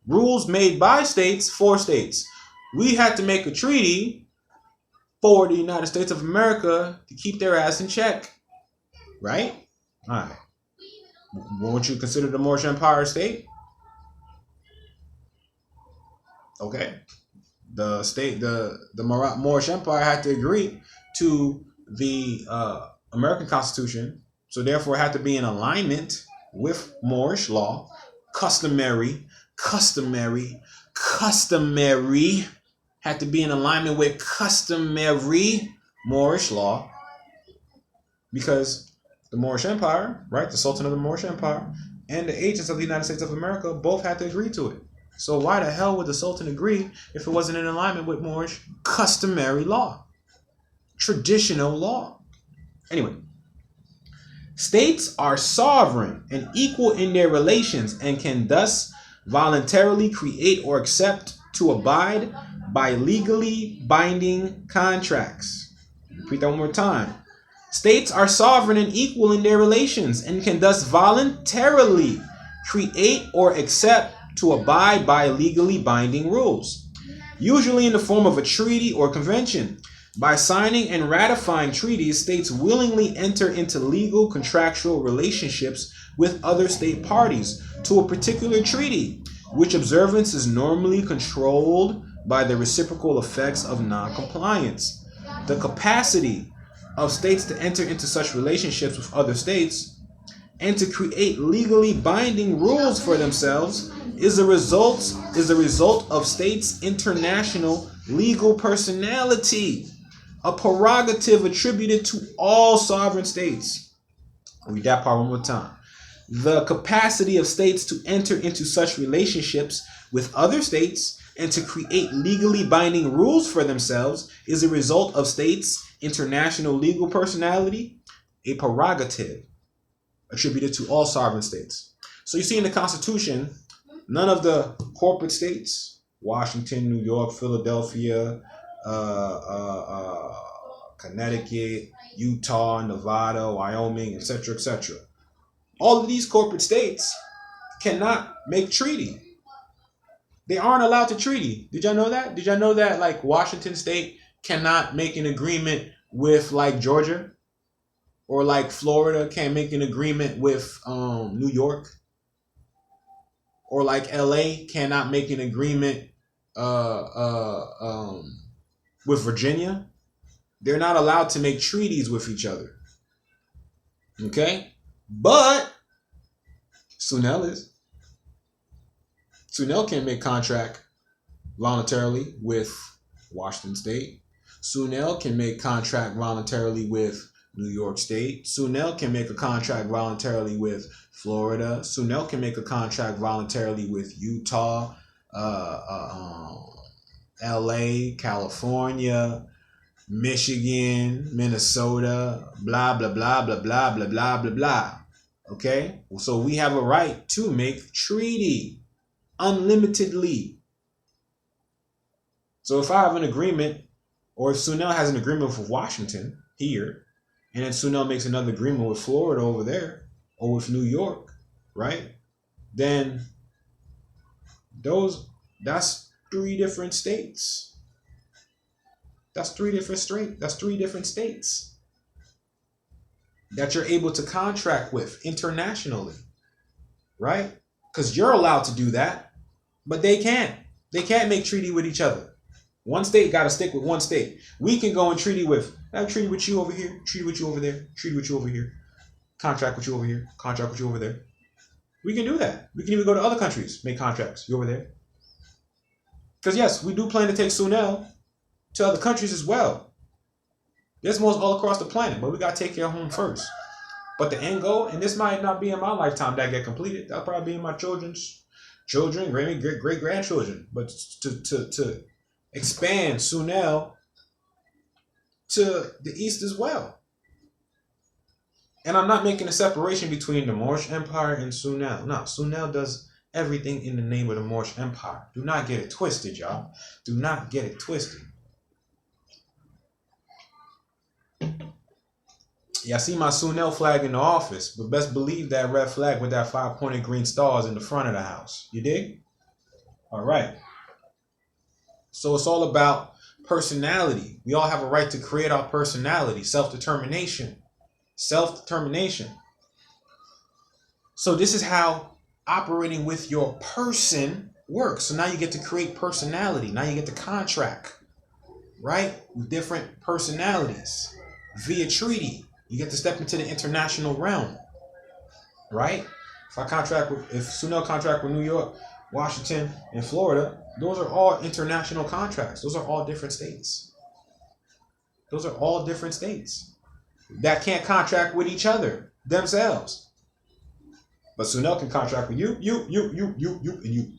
Rules made by states for states. We had to make a treaty for the United States of America to keep their ass in check. Right? All right. Won't you consider the Moorish Empire a state? Okay. The Moorish Empire had to agree to the American Constitution, so therefore it had to be in alignment with Moorish law, customary, had to be in alignment with customary Moorish law, because the Moorish Empire, right, the Sultan of the Moorish Empire, and the agents of the United States of America both had to agree to it. So why the hell would the Sultan agree if it wasn't in alignment with Moorish customary law, traditional law? Anyway, states are sovereign and equal in their relations and can thus voluntarily create or accept to abide by legally binding contracts. Repeat that one more time. States are sovereign and equal in their relations and can thus voluntarily create or accept to abide by legally binding rules, usually in the form of a treaty or convention. By signing and ratifying treaties, states willingly enter into legal contractual relationships with other state parties to a particular treaty, which observance is normally controlled by the reciprocal effects of non-compliance. The capacity of states to enter into such relationships with other states and to create legally binding rules for themselves is the result of states' international legal personality, a prerogative attributed to all sovereign states. I'll read that part one more time. The capacity of states to enter into such relationships with other states and to create legally binding rules for themselves is a result of states' international legal personality, a prerogative attributed to all sovereign states. So you see in the Constitution, none of the corporate states, Washington, New York, Philadelphia, Connecticut, Utah, Nevada, Wyoming, etc., all of these corporate states cannot make treaty. They aren't allowed to treaty. Did y'all know that? Did y'all know that like Washington State cannot make an agreement with like Georgia? Or like Florida can't make an agreement with New York? Or like LA cannot make an agreement with Virginia? They're not allowed to make treaties with each other. Okay? But Sunel is. Sunel can make contract voluntarily with Washington State. Sunel can make contract voluntarily with New York State. Sunel can make a contract voluntarily with Florida. Sunel can make a contract voluntarily with Utah, LA, California, Michigan, Minnesota, blah, blah, blah, blah, blah, blah, blah, blah, blah. Okay? So we have a right to make treaty unlimitedly. So if I have an agreement, or if Sunel has an agreement with Washington here, and then Sunel makes another agreement with Florida over there, or with New York, right? Then that's three different states. That's three different states that you're able to contract with internationally, right? Because you're allowed to do that, but they can't. They can't make treaty with each other. One state got to stick with one state. We can go and treaty with you over here, treaty with you over there, treaty with you over here, contract with you over here, contract with you over there. We can do that. We can even go to other countries, make contracts. You over there. Because yes, we do plan to take Sunel to other countries as well. There's most all across the planet, but we got to take care of home first. But the end goal, and this might not be in my lifetime that get completed. That'll probably be in my children's children, great grandchildren. But to expand Sunel to the east as well. And I'm not making a separation between the Moorish Empire and Sunel. No, Sunel does everything in the name of the Moorish Empire. Do not get it twisted, y'all. Do not get it twisted. Yeah, I see my Sunel flag in the office, but best believe that red flag with that 5-pointed green stars in the front of the house. You dig? All right. So it's all about personality. We all have a right to create our personality, self-determination. Self-determination. So this is how operating with your person works. So now you get to create personality. Now you get to contract, right? With different personalities via treaty. You get to step into the international realm, right? If Sunel contract with New York, Washington, and Florida, those are all international contracts. Those are all different states. Those are all different states that can't contract with each other themselves. But Sunel can contract with you, and you.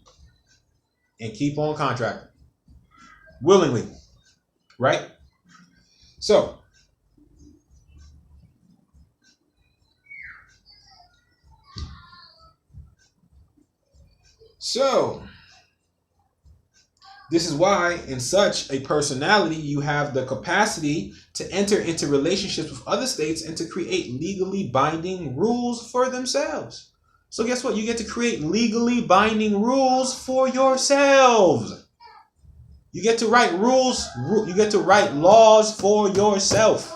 And keep on contracting. Willingly. Right? So, This is why, in such a personality, you have the capacity to enter into relationships with other states and to create legally binding rules for themselves. So guess what? You get to create legally binding rules for yourselves. You get to write rules. You get to write laws for yourself.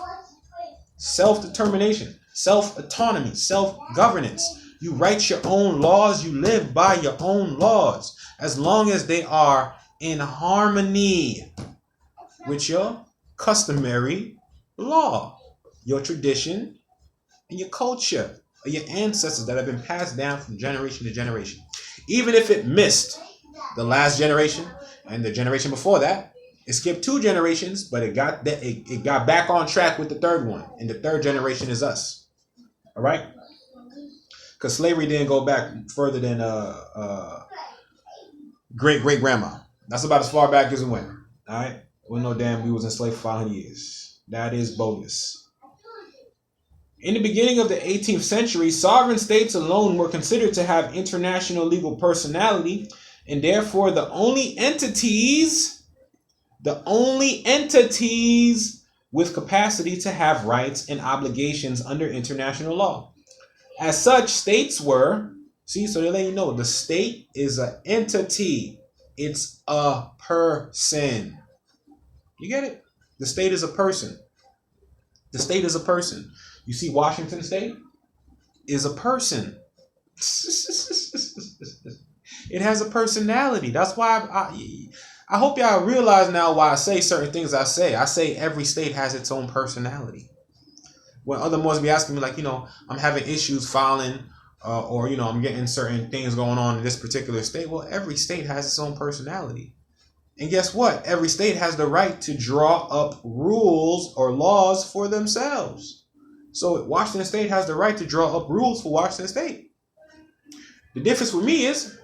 Self-determination, self-autonomy, self-governance. You write your own laws. You live by your own laws, as long as they are in harmony with your customary law, your tradition, and your culture, or your ancestors that have been passed down from generation to generation. Even if it missed the last generation and the generation before that, it skipped 2 generations, but it got back on track with the third one, and the third generation is us. All right, because slavery didn't go back further than great grandma. That's about as far back as it went. All right, well, no damn, we was enslaved for 500 years. That is bogus. In the beginning of the 18th century, sovereign states alone were considered to have international legal personality, and therefore the only entities with capacity to have rights and obligations under international law. As such, states were, so they let you know, the state is an entity. It's a person. You get it? The state is a person. The state is a person. You see, Washington State is a person. It has a personality. That's why I hope y'all realize now why I say certain things I say. I say every state has its own personality. When other ones be asking me, like, I'm having issues filing, or, I'm getting certain things going on in this particular state. Well, every state has its own personality. And guess what? Every state has the right to draw up rules or laws for themselves. So Washington State has the right to draw up rules for Washington State. The difference with me is,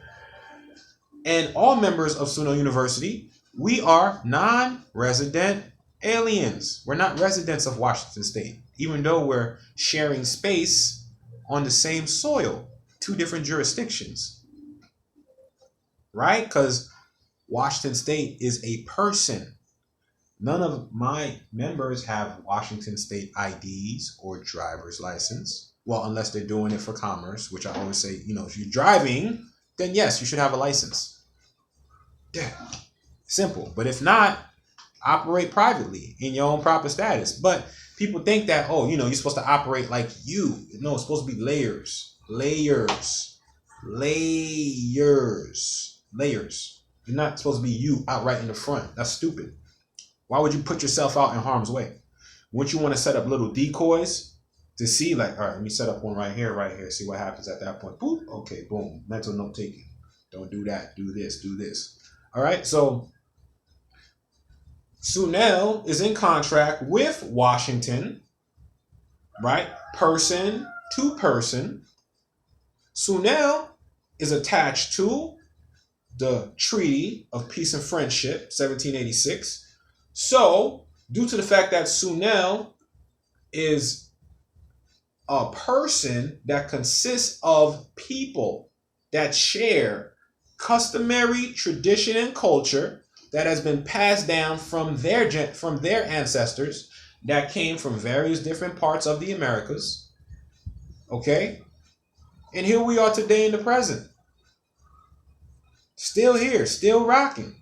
and all members of Suno University, we are non-resident aliens. We're not residents of Washington State, even though we're sharing space on the same soil, 2 different jurisdictions. Right? Because Washington State is a person. None of my members have Washington State IDs or driver's license. Well, unless they're doing it for commerce, which I always say, if you're driving, then yes, you should have a license. Yeah, simple. But if not, operate privately in your own proper status. But people think that, you're supposed to operate like you. No, it's supposed to be layers. You're not supposed to be you outright in the front. That's stupid. Why would you put yourself out in harm's way? Wouldn't you want to set up little decoys to see, like, all right, let me set up one right here, see what happens at that point. Boop, okay, boom, mental note taking. Don't do that, do this. All right, so Sunel is in contract with Washington, right? Person to person. Sunel is attached to the Treaty of Peace and Friendship, 1786. So, due to the fact that Sunel is a person that consists of people that share customary tradition and culture that has been passed down from their ancestors that came from various different parts of the Americas. Okay? And here we are today in the present. Still here, still rocking.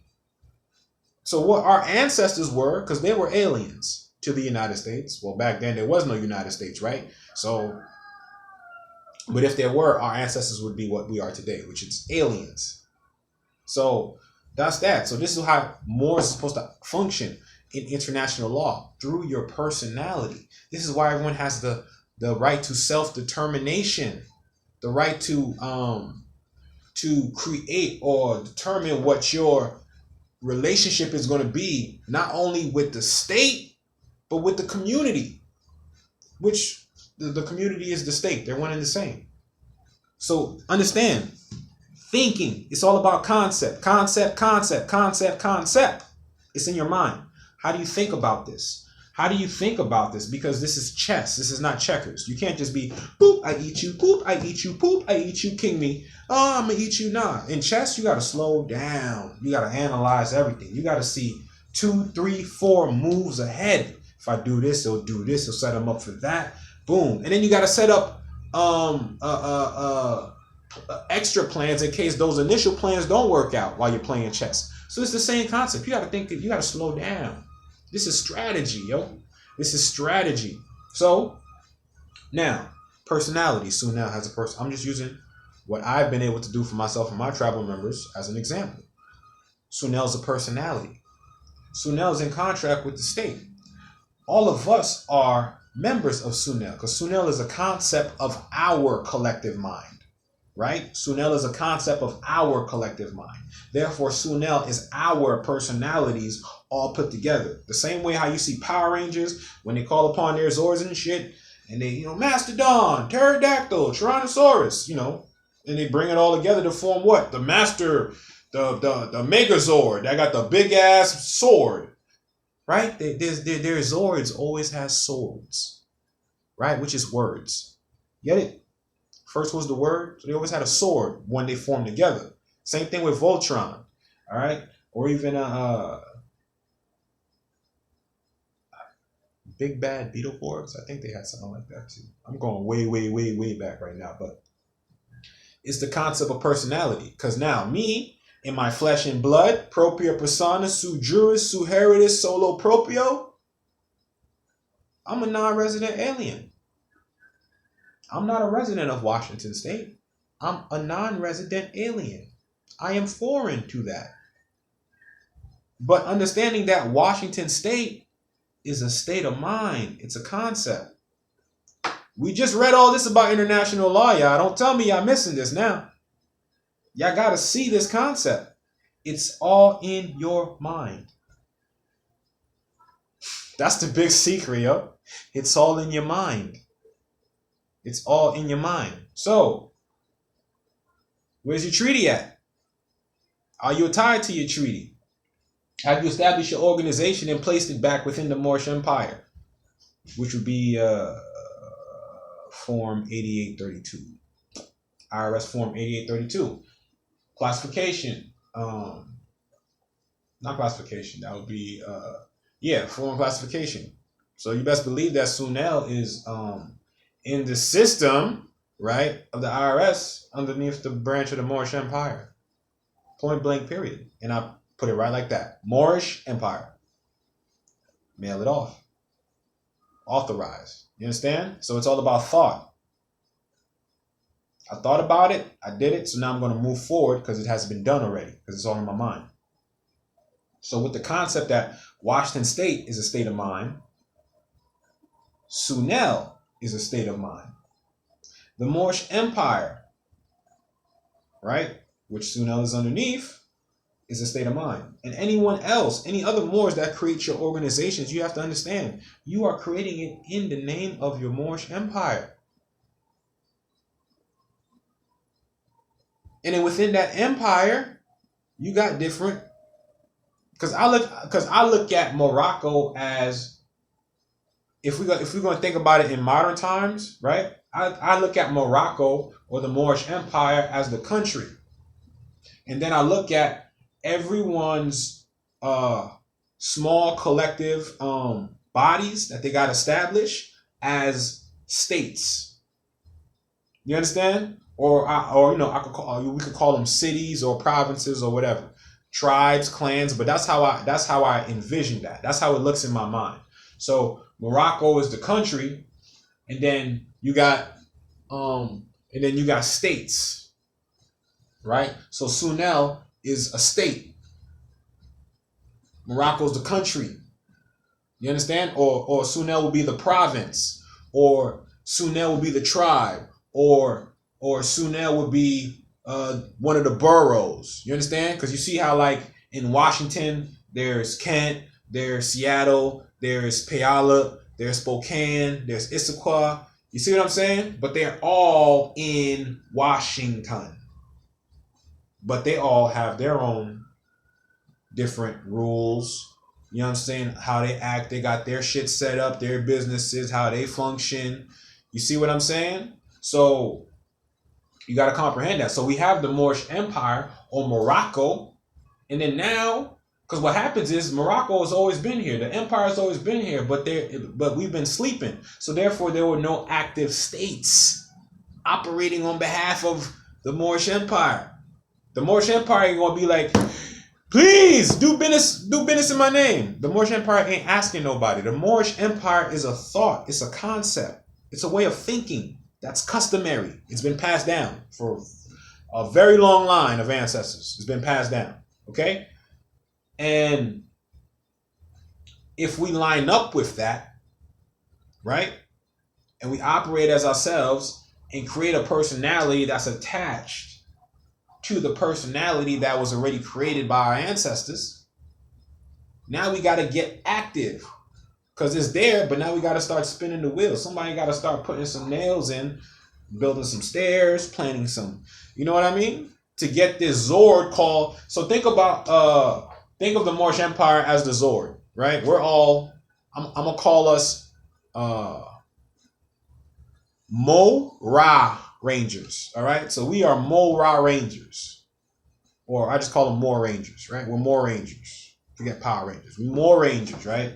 So what our ancestors were, because they were aliens to the United States. Well, back then there was no United States, right? So, but if there were, our ancestors would be what we are today, which is aliens. So that's that. So this is how Moors is supposed to function in international law, through your personality. This is why everyone has the right to self-determination, the right to create or determine what your relationship is going to be, not only with the state, but with the community, which the community is the state. They're one and the same. So understand, thinking, it's all about concept. It's in your mind. How do you think about this? How do you think about this? Because this is chess. This is not checkers. You can't just be, boop, I eat you, poop, I eat you, poop, I eat you, king me. Oh, I'm going to eat you. Nah. In chess, you got to slow down. You got to analyze everything. You got to see 2, 3, 4 moves ahead. If I do this, he'll do this. He'll set him up for that. Boom. And then you got to set up extra plans in case those initial plans don't work out while you're playing chess. So it's the same concept. You got to think, you got to slow down. This is strategy, yo. This is strategy. So now, personality. Sunel has a person. I'm just using what I've been able to do for myself and my tribal members as an example. Sunel's a personality. Sunel's in contract with the state. All of us are members of Sunel because Sunel is a concept of our collective mind. Right? Sunel is a concept of our collective mind. Therefore, Sunel is our personalities all put together. The same way how you see Power Rangers when they call upon their Zords and shit, and they, Mastodon, Pterodactyl, Tyrannosaurus, and they bring it all together to form what? The Master, the Megazord that got the big ass sword. Right? Their Zords always has swords. Right? Which is words. Get it? First was the word, so they always had a sword when they formed together. Same thing with Voltron, all right? Or even Big Bad Beetleborgs. I think they had something like that too. I'm going way, way, way, way back right now, but it's the concept of personality. Because now, me, in my flesh and blood, propria persona, su juris, su heritis, solo proprio, I'm a non-resident alien. I'm not a resident of Washington State. I'm a non-resident alien. I am foreign to that. But understanding that Washington State is a state of mind. It's a concept. We just read all this about international law, y'all. Don't tell me y'all missing this now. Y'all got to see this concept. It's all in your mind. That's the big secret, yo. It's all in your mind. It's all in your mind. So, where's your treaty at? Are you tied to your treaty? Have you established your organization and placed it back within the Moorish Empire? Which would be Form 8832. IRS Form 8832. Classification. Not classification. That would be, form classification. So you best believe that Sunel is in the system, right, of the IRS underneath the branch of the Moorish Empire. Point blank, period. And I put it right like that. Moorish Empire. Mail it off. Authorize. You understand? So it's all about thought. I thought about it. I did it. So now I'm going to move forward because it has been done already. Because it's all in my mind. So with the concept that Washington State is a state of mind, Sunel is a state of mind. The Moorish Empire, right, which Sunel is underneath, is a state of mind. And anyone else, any other Moors that create your organizations, you have to understand, you are creating it in the name of your Moorish Empire. And then within that empire, you got different, because I look at Morocco as, if we're going to think about it in modern times, right? I look at Morocco or the Moorish Empire as the country. And then I look at everyone's small collective bodies that they got established as states. You understand? Or we could call them cities or provinces or whatever. Tribes, clans, but that's how I envision that. That's how it looks in my mind. So Morocco is the country, and then you got states, right? So Sunel is a state. Morocco's the country. You understand? Or Sunel will be the province, or Sunel will be the tribe, or Sunel would be one of the boroughs. You understand? Because you see how, like, in Washington, there's Kent, there's Seattle, there's Puyallup, there's Spokane, there's Issaquah. You see what I'm saying? But they're all in Washington. But they all have their own different rules, You know what I'm saying? How they act. They got their shit set up, their businesses, how they function. You see what I'm saying? So you got to comprehend that. So we have the Moorish Empire or Morocco. And then now, because what happens is Morocco has always been here. The empire has always been here, but we've been sleeping. So therefore, there were no active states operating on behalf of the Moorish Empire. The Moorish Empire ain't gonna be like, please do business in my name. The Moorish Empire ain't asking nobody. The Moorish Empire is a thought, it's a concept, it's a way of thinking that's customary. It's been passed down for a very long line of ancestors. It's been passed down. Okay? And if we line up with that, right? And we operate as ourselves and create a personality that's attached to the personality that was already created by our ancestors, now we got to get active because it's there, but now we got to start spinning the wheel. Somebody got to start putting some nails in, building some stairs, planting some, you know what I mean? To get this Zord called. So think of the Moorish Empire as the Zord, right? We're all, I'm gonna call us Mo-Ra Rangers, all right? So we are Mo-Ra Rangers, or I just call them More Rangers, right? We're More Rangers. Forget Power Rangers. We're More Rangers, right?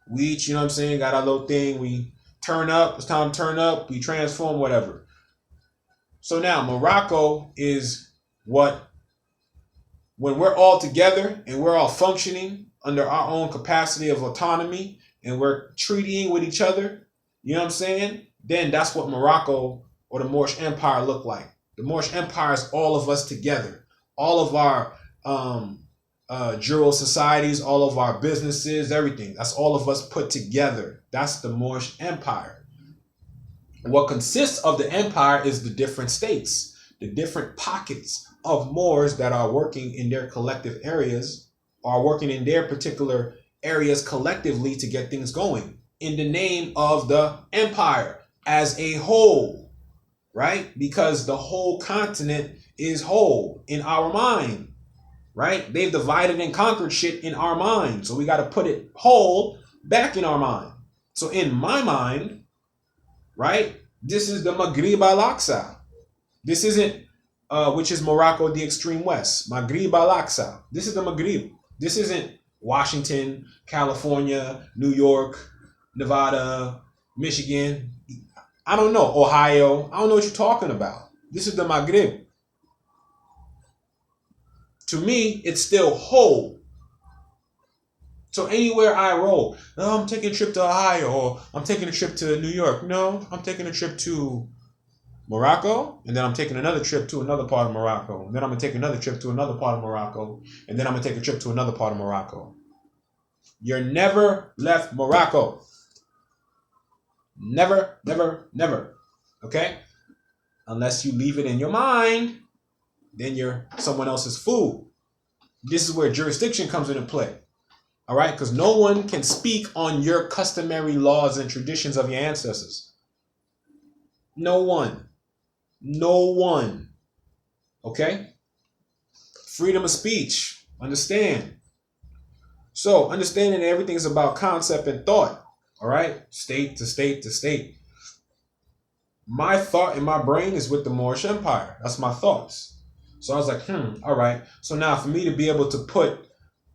We each, you know what I'm saying, got our little thing. We turn up. It's time to turn up. We transform, whatever. So now Morocco is what, when we're all together and we're all functioning under our own capacity of autonomy and we're treatying with each other, you know what I'm saying? Then that's what Morocco or the Moorish Empire looked like. The Moorish Empire is all of us together. All of our jewel societies, all of our businesses, everything. That's all of us put together. That's the Moorish Empire. What consists of the empire is the different states, the different pockets of Moors that are working in their collective areas, are working in their particular areas collectively to get things going in the name of the empire as a whole, right? Because the whole continent is whole in our mind, right? They've divided and conquered shit in our mind. So we got to put it whole back in our mind. So in my mind, right, this is the Maghrib al-Aqsa. This isn't, which is Morocco, the extreme west. Maghrib al-Aqsa. This is the Maghrib. This isn't Washington, California, New York, Nevada, Michigan. I don't know. Ohio. I don't know what you're talking about. This is the Maghrib. To me, it's still whole. So anywhere I roll, oh, I'm taking a trip to Ohio, or I'm taking a trip to New York. No, I'm taking a trip to Morocco, and then I'm taking another trip to another part of Morocco. And then I'm going to take another trip to another part of Morocco. And then I'm going to take a trip to another part of Morocco. You're never left Morocco. Never, never, never. Okay? Unless you leave it in your mind, then you're someone else's fool. This is where jurisdiction comes into play. All right? Because no one can speak on your customary laws and traditions of your ancestors. No one. No one. Okay? Freedom of speech. Understand. So, understanding that everything is about concept and thought. All right? State to state to state. My thought in my brain is with the Moorish Empire. That's my thoughts. So I was like, all right. So now for me to be able to put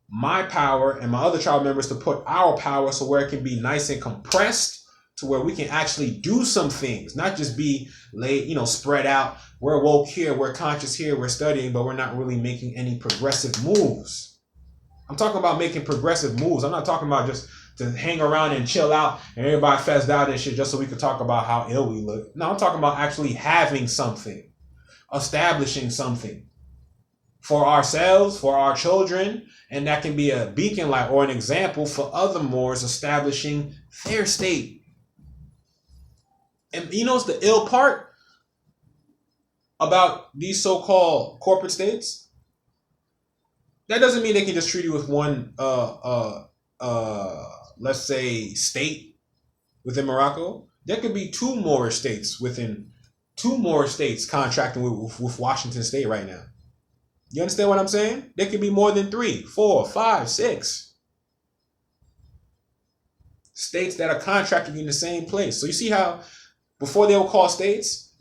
my power and my other tribe members to put our power so where it can be nice and compressed to where we can actually do some things, not just be laid, spread out. We're woke here, we're conscious here, we're studying, but we're not really making any progressive moves. I'm talking about making progressive moves. I'm not talking about just to hang around and chill out and everybody fezzed out and shit just so we could talk about how ill we look. No, I'm talking about actually having something, establishing something for ourselves, for our children, and that can be a beacon light or an example for other Moors establishing their state. And it's the ill part about these so-called corporate states? That doesn't mean they can just treat you with one, let's say, state within Morocco. There could be two Moorish states contracting with Washington State right now. You understand what I'm saying? There could be more than 3, 4, 5, 6. States that are contracting in the same place. So you see how before they were called states,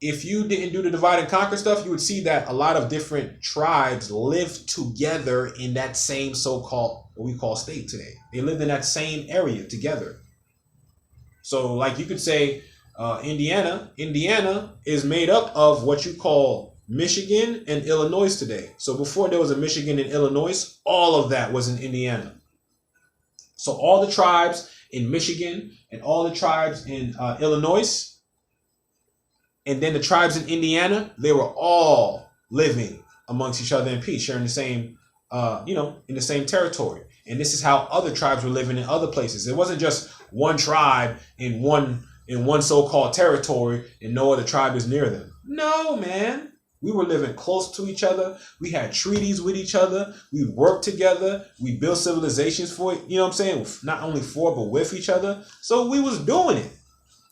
if you didn't do the divide and conquer stuff, you would see that a lot of different tribes lived together in that same so-called, what we call state today. They lived in that same area together. So like you could say Indiana is made up of what you call Michigan and Illinois today. So before there was a Michigan and Illinois, all of that was in Indiana. So all the tribes in Michigan and all the tribes in Illinois, and then the tribes in Indiana, they were all living amongst each other in peace, sharing the same, in the same territory. And this is how other tribes were living in other places. It wasn't just one tribe in one so-called territory and no other tribe is near them. No, man. We were living close to each other. We had treaties with each other. We worked together. We built civilizations for it. You know what I'm saying? Not only for, but with each other. So we was doing it.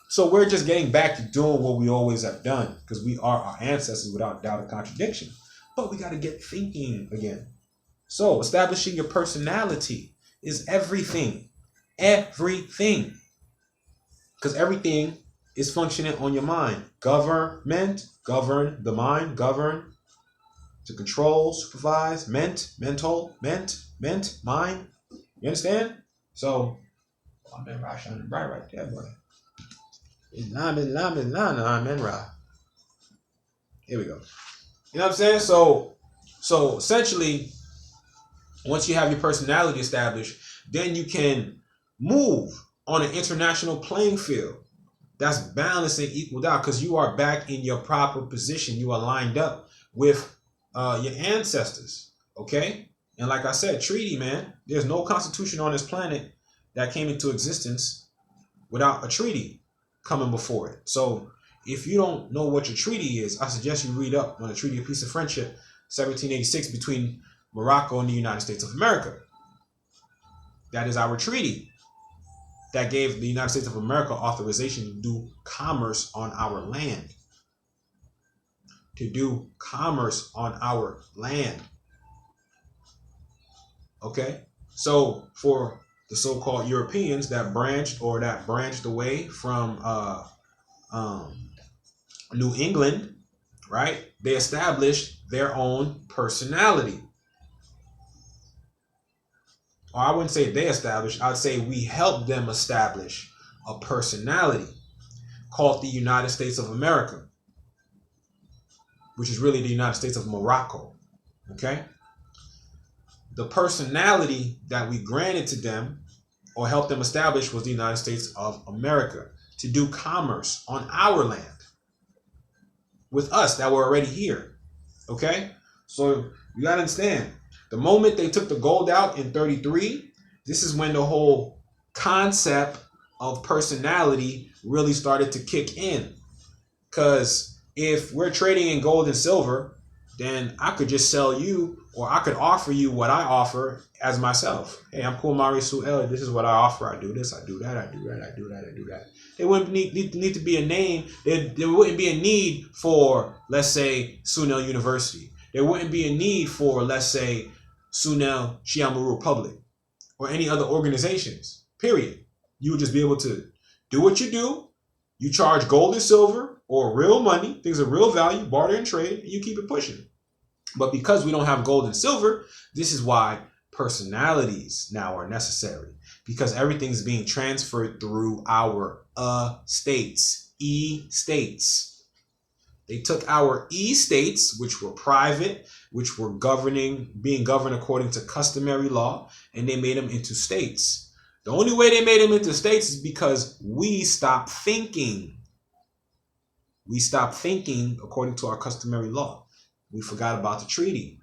So we're just getting back to doing what we always have done because we are our ancestors without doubt or contradiction. But we got to get thinking again. So establishing your personality is everything. Everything. Because everything is functioning on your mind. Government, govern the mind, govern, to control, supervise, mental, mind. You understand? So, I'm in Ra shining bright right there, boy. Here we go. You know what I'm saying? So essentially, once you have your personality established, then you can move on an international playing field that's balanced and equaled out because you are back in your proper position. You are lined up with your ancestors. Okay? And like I said, treaty, man. There's no constitution on this planet that came into existence without a treaty coming before it. So if you don't know what your treaty is, I suggest you read up on the Treaty of Peace and Friendship, 1786, between Morocco and the United States of America. That is our treaty that gave the United States of America authorization to do commerce on our land. To do commerce on our land. Okay? So for the so-called Europeans that branched away from New England, right? They established their own personality. Or I wouldn't say they established, I'd say we helped them establish a personality called the United States of America, which is really the United States of Morocco. Okay? The personality that we granted to them or helped them establish was the United States of America to do commerce on our land with us that were already here. Okay? So you got to understand, the moment they took the gold out in 33, this is when the whole concept of personality really started to kick in. Because if we're trading in gold and silver, then I could just sell you, or I could offer you what I offer as myself. Hey, I'm Kumari Suel. This is what I offer. I do this, I do that, I do that, I do that, I do that. There wouldn't need to be a name. There wouldn't be a need for, let's say, Sunel University. There wouldn't be a need for, let's say, Sunel Chiamaru Republic or any other organizations, period. You would just be able to do what you do. You charge gold and silver or real money, things of real value, barter and trade, and you keep it pushing. But because we don't have gold and silver, this is why personalities now are necessary, because everything's being transferred through our states, e-states. They took our e-states, which were private, which were being governed according to customary law, and they made them into states. The only way they made them into states is because we stopped thinking. We stopped thinking according to our customary law. We forgot about the treaty.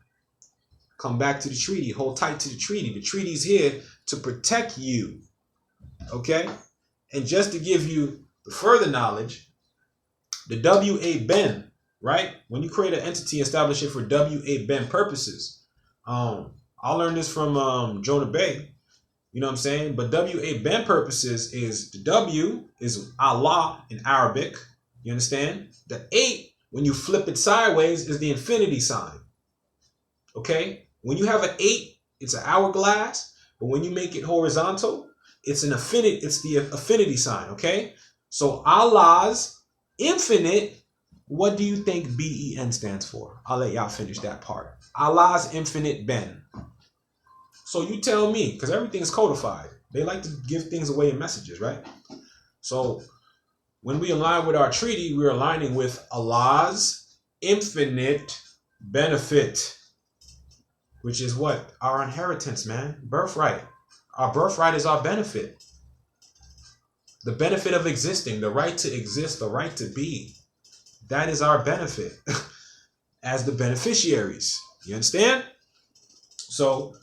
Come back to the treaty. Hold tight to the treaty. The treaty's here to protect you. Okay? And just to give you the further knowledge, the W.A. Ben, right? When you create an entity, establish it for W.A. Ben purposes. I learned this from Jonah Bey. You know what I'm saying? But W.A. Ben purposes is the W is Allah in Arabic. You understand? The 8, when you flip it sideways, is the infinity sign. Okay? When you have an 8, it's an hourglass. But when you make it horizontal, It's an affinity. It's the affinity sign. Okay. So Allah's infinite. What do you think BEN stands for? I'll let y'all finish that part. Allah's infinite Ben. So you tell me, because everything's codified. They like to give things away in messages, right? So when we align with our treaty, we're aligning with Allah's infinite benefit, which is what? Our inheritance, man. Birthright. Our birthright is our benefit. The benefit of existing, the right to exist, the right to be. That is our benefit as the beneficiaries. You understand? So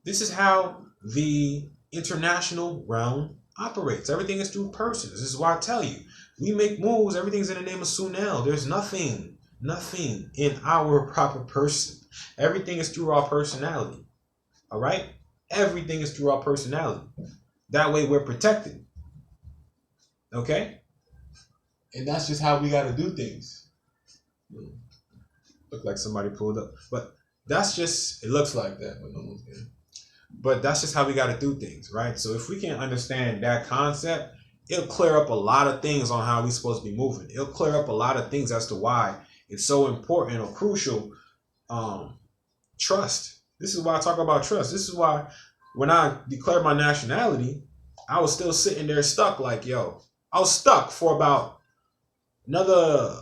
this is how the international realm operates. Everything is through persons. This is why I tell you, we make moves. Everything's in the name of Sunel. There's nothing in our proper person. Everything is through our personality. All right? Everything is through our personality. That way we're protected. Okay? And that's just how we got to do things. Look like somebody pulled up. But that's just, it looks like that. But that's just how we got to do things, right? So if we can understand that concept, it'll clear up a lot of things on how we're supposed to be moving. It'll clear up a lot of things as to why it's so important or crucial. Trust. This is why I talk about trust. This is why when I declared my nationality, I was still sitting there stuck like, yo, I was stuck for about another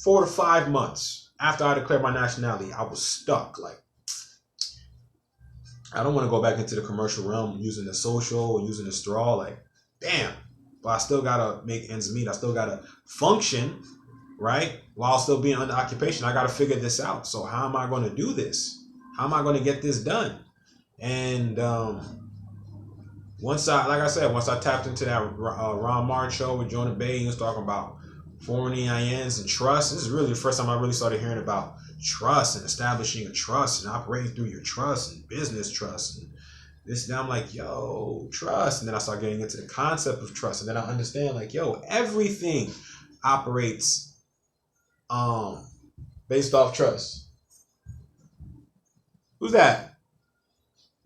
4 to 5 months after I declared my nationality. I was stuck. Like, I don't want to go back into the commercial realm using the social or using the straw. Like, damn. But I still got to make ends meet. I still got to function, right? While still being under occupation. I got to figure this out. So how am I going to do this? How am I going to get this done? And once I tapped into that Ron March show with Jonah Bay, he was talking about foreign EINs and trust. This is really the first time I really started hearing about trust and establishing a trust and operating through your trust and business trust. And this, now I'm like, yo, trust. And then I start getting into the concept of trust. And then I understand, like, yo, everything operates based off trust. Who's that?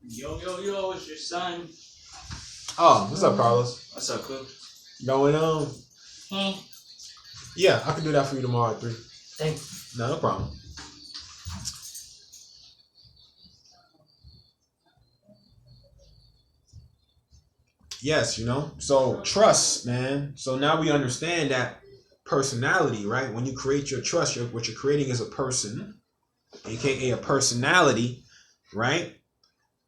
Yo, it's your son. Oh, what's up, Carlos? What's up, Cook? Going on? Yeah, I can do that for you tomorrow at 3. Thanks. No problem. Yes, so trust, man. So now we understand that personality, right? When you create your trust, what you're creating is a person, aka a personality, right?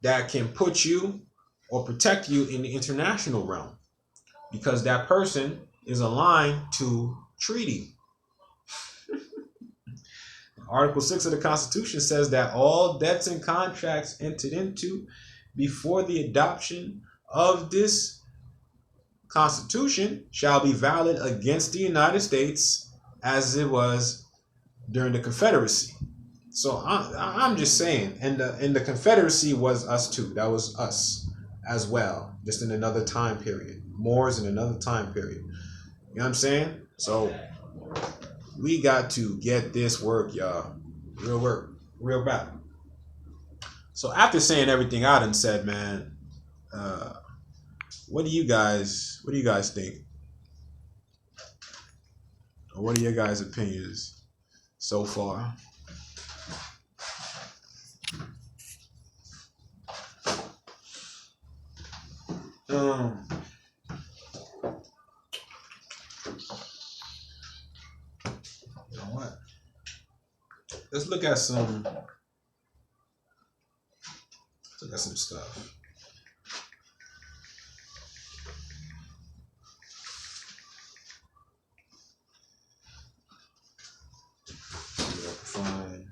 That can put you or protect you in the international realm because that person is aligned to treaty. Article 6 of the Constitution says that all debts and contracts entered into before the adoption of this Constitution shall be valid against the United States as it was during the Confederacy. So I'm just saying, and the Confederacy was us too. That was us as well, just in another time period. Moors in another time period. You know what I'm saying? So we got to get this work, y'all. Real work, real battle. So after saying everything I done said, man, what do you guys think? Or what are your guys' opinions so far? You know what? Let's look at some stuff. Fine.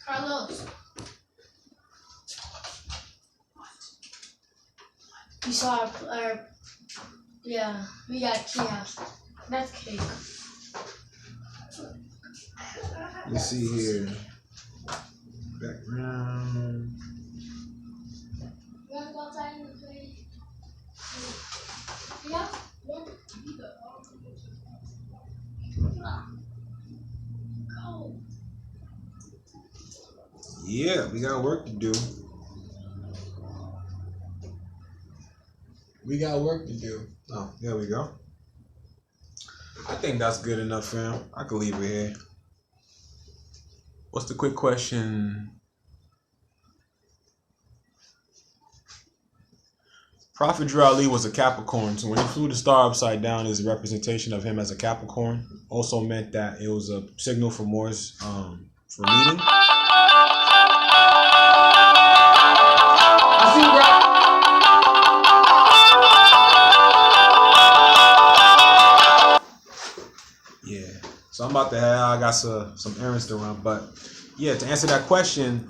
Carlos. You saw our yeah, we got chaos. That's cake. Let me see here. Background. You want to go outside and play? Yeah? Yeah. Go. Yeah, we got work to do. We got work to do. Oh, there we go. I think that's good enough, fam. I can leave it here. What's the quick question? Prophet Drew Ali was a Capricorn, so when he flew the star upside down, his representation of him as a Capricorn also meant that it was a signal for Moors for meeting. I see, bro. Yeah. So I'm about to head out. I got some errands to run. But yeah, to answer that question,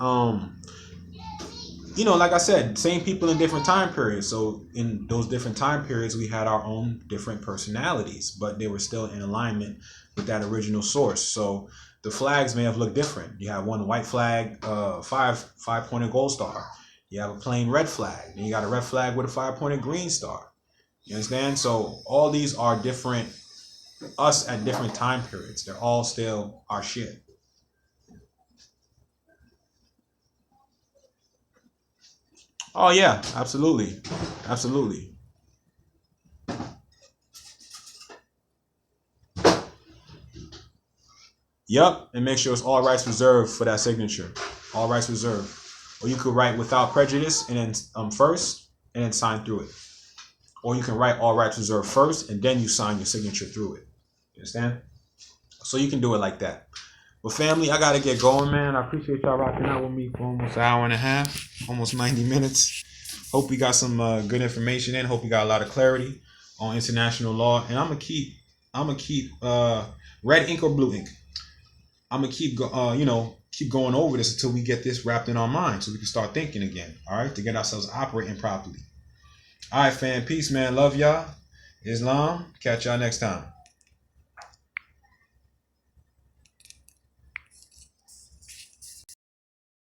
like I said, same people in different time periods. So in those different time periods, we had our own different personalities, but they were still in alignment with that original source. So the flags may have looked different. You have one white flag, five-pointed gold star. You have a plain red flag. Then you got a red flag with a 5-pointed green star. You understand? So all these are different us at different time periods. They're all still our shit. Oh yeah, absolutely. Absolutely. Yup, and make sure it's all rights reserved for that signature. All rights reserved. Or you could write without prejudice and then first and then sign through it. Or you can write all rights reserved first and then you sign your signature through it. You understand? So you can do it like that. But family, I gotta get going, man. I appreciate y'all rocking out with me for almost an hour and a half, almost 90 minutes. Hope we got some good information in. Hope we got a lot of clarity on international law. And I'm gonna keep red ink or blue ink. I'm gonna keep going over this until we get this wrapped in our mind, so we can start thinking again. All right, to get ourselves operating properly. All right, fam. Peace, man. Love y'all. Islam. Catch y'all next time.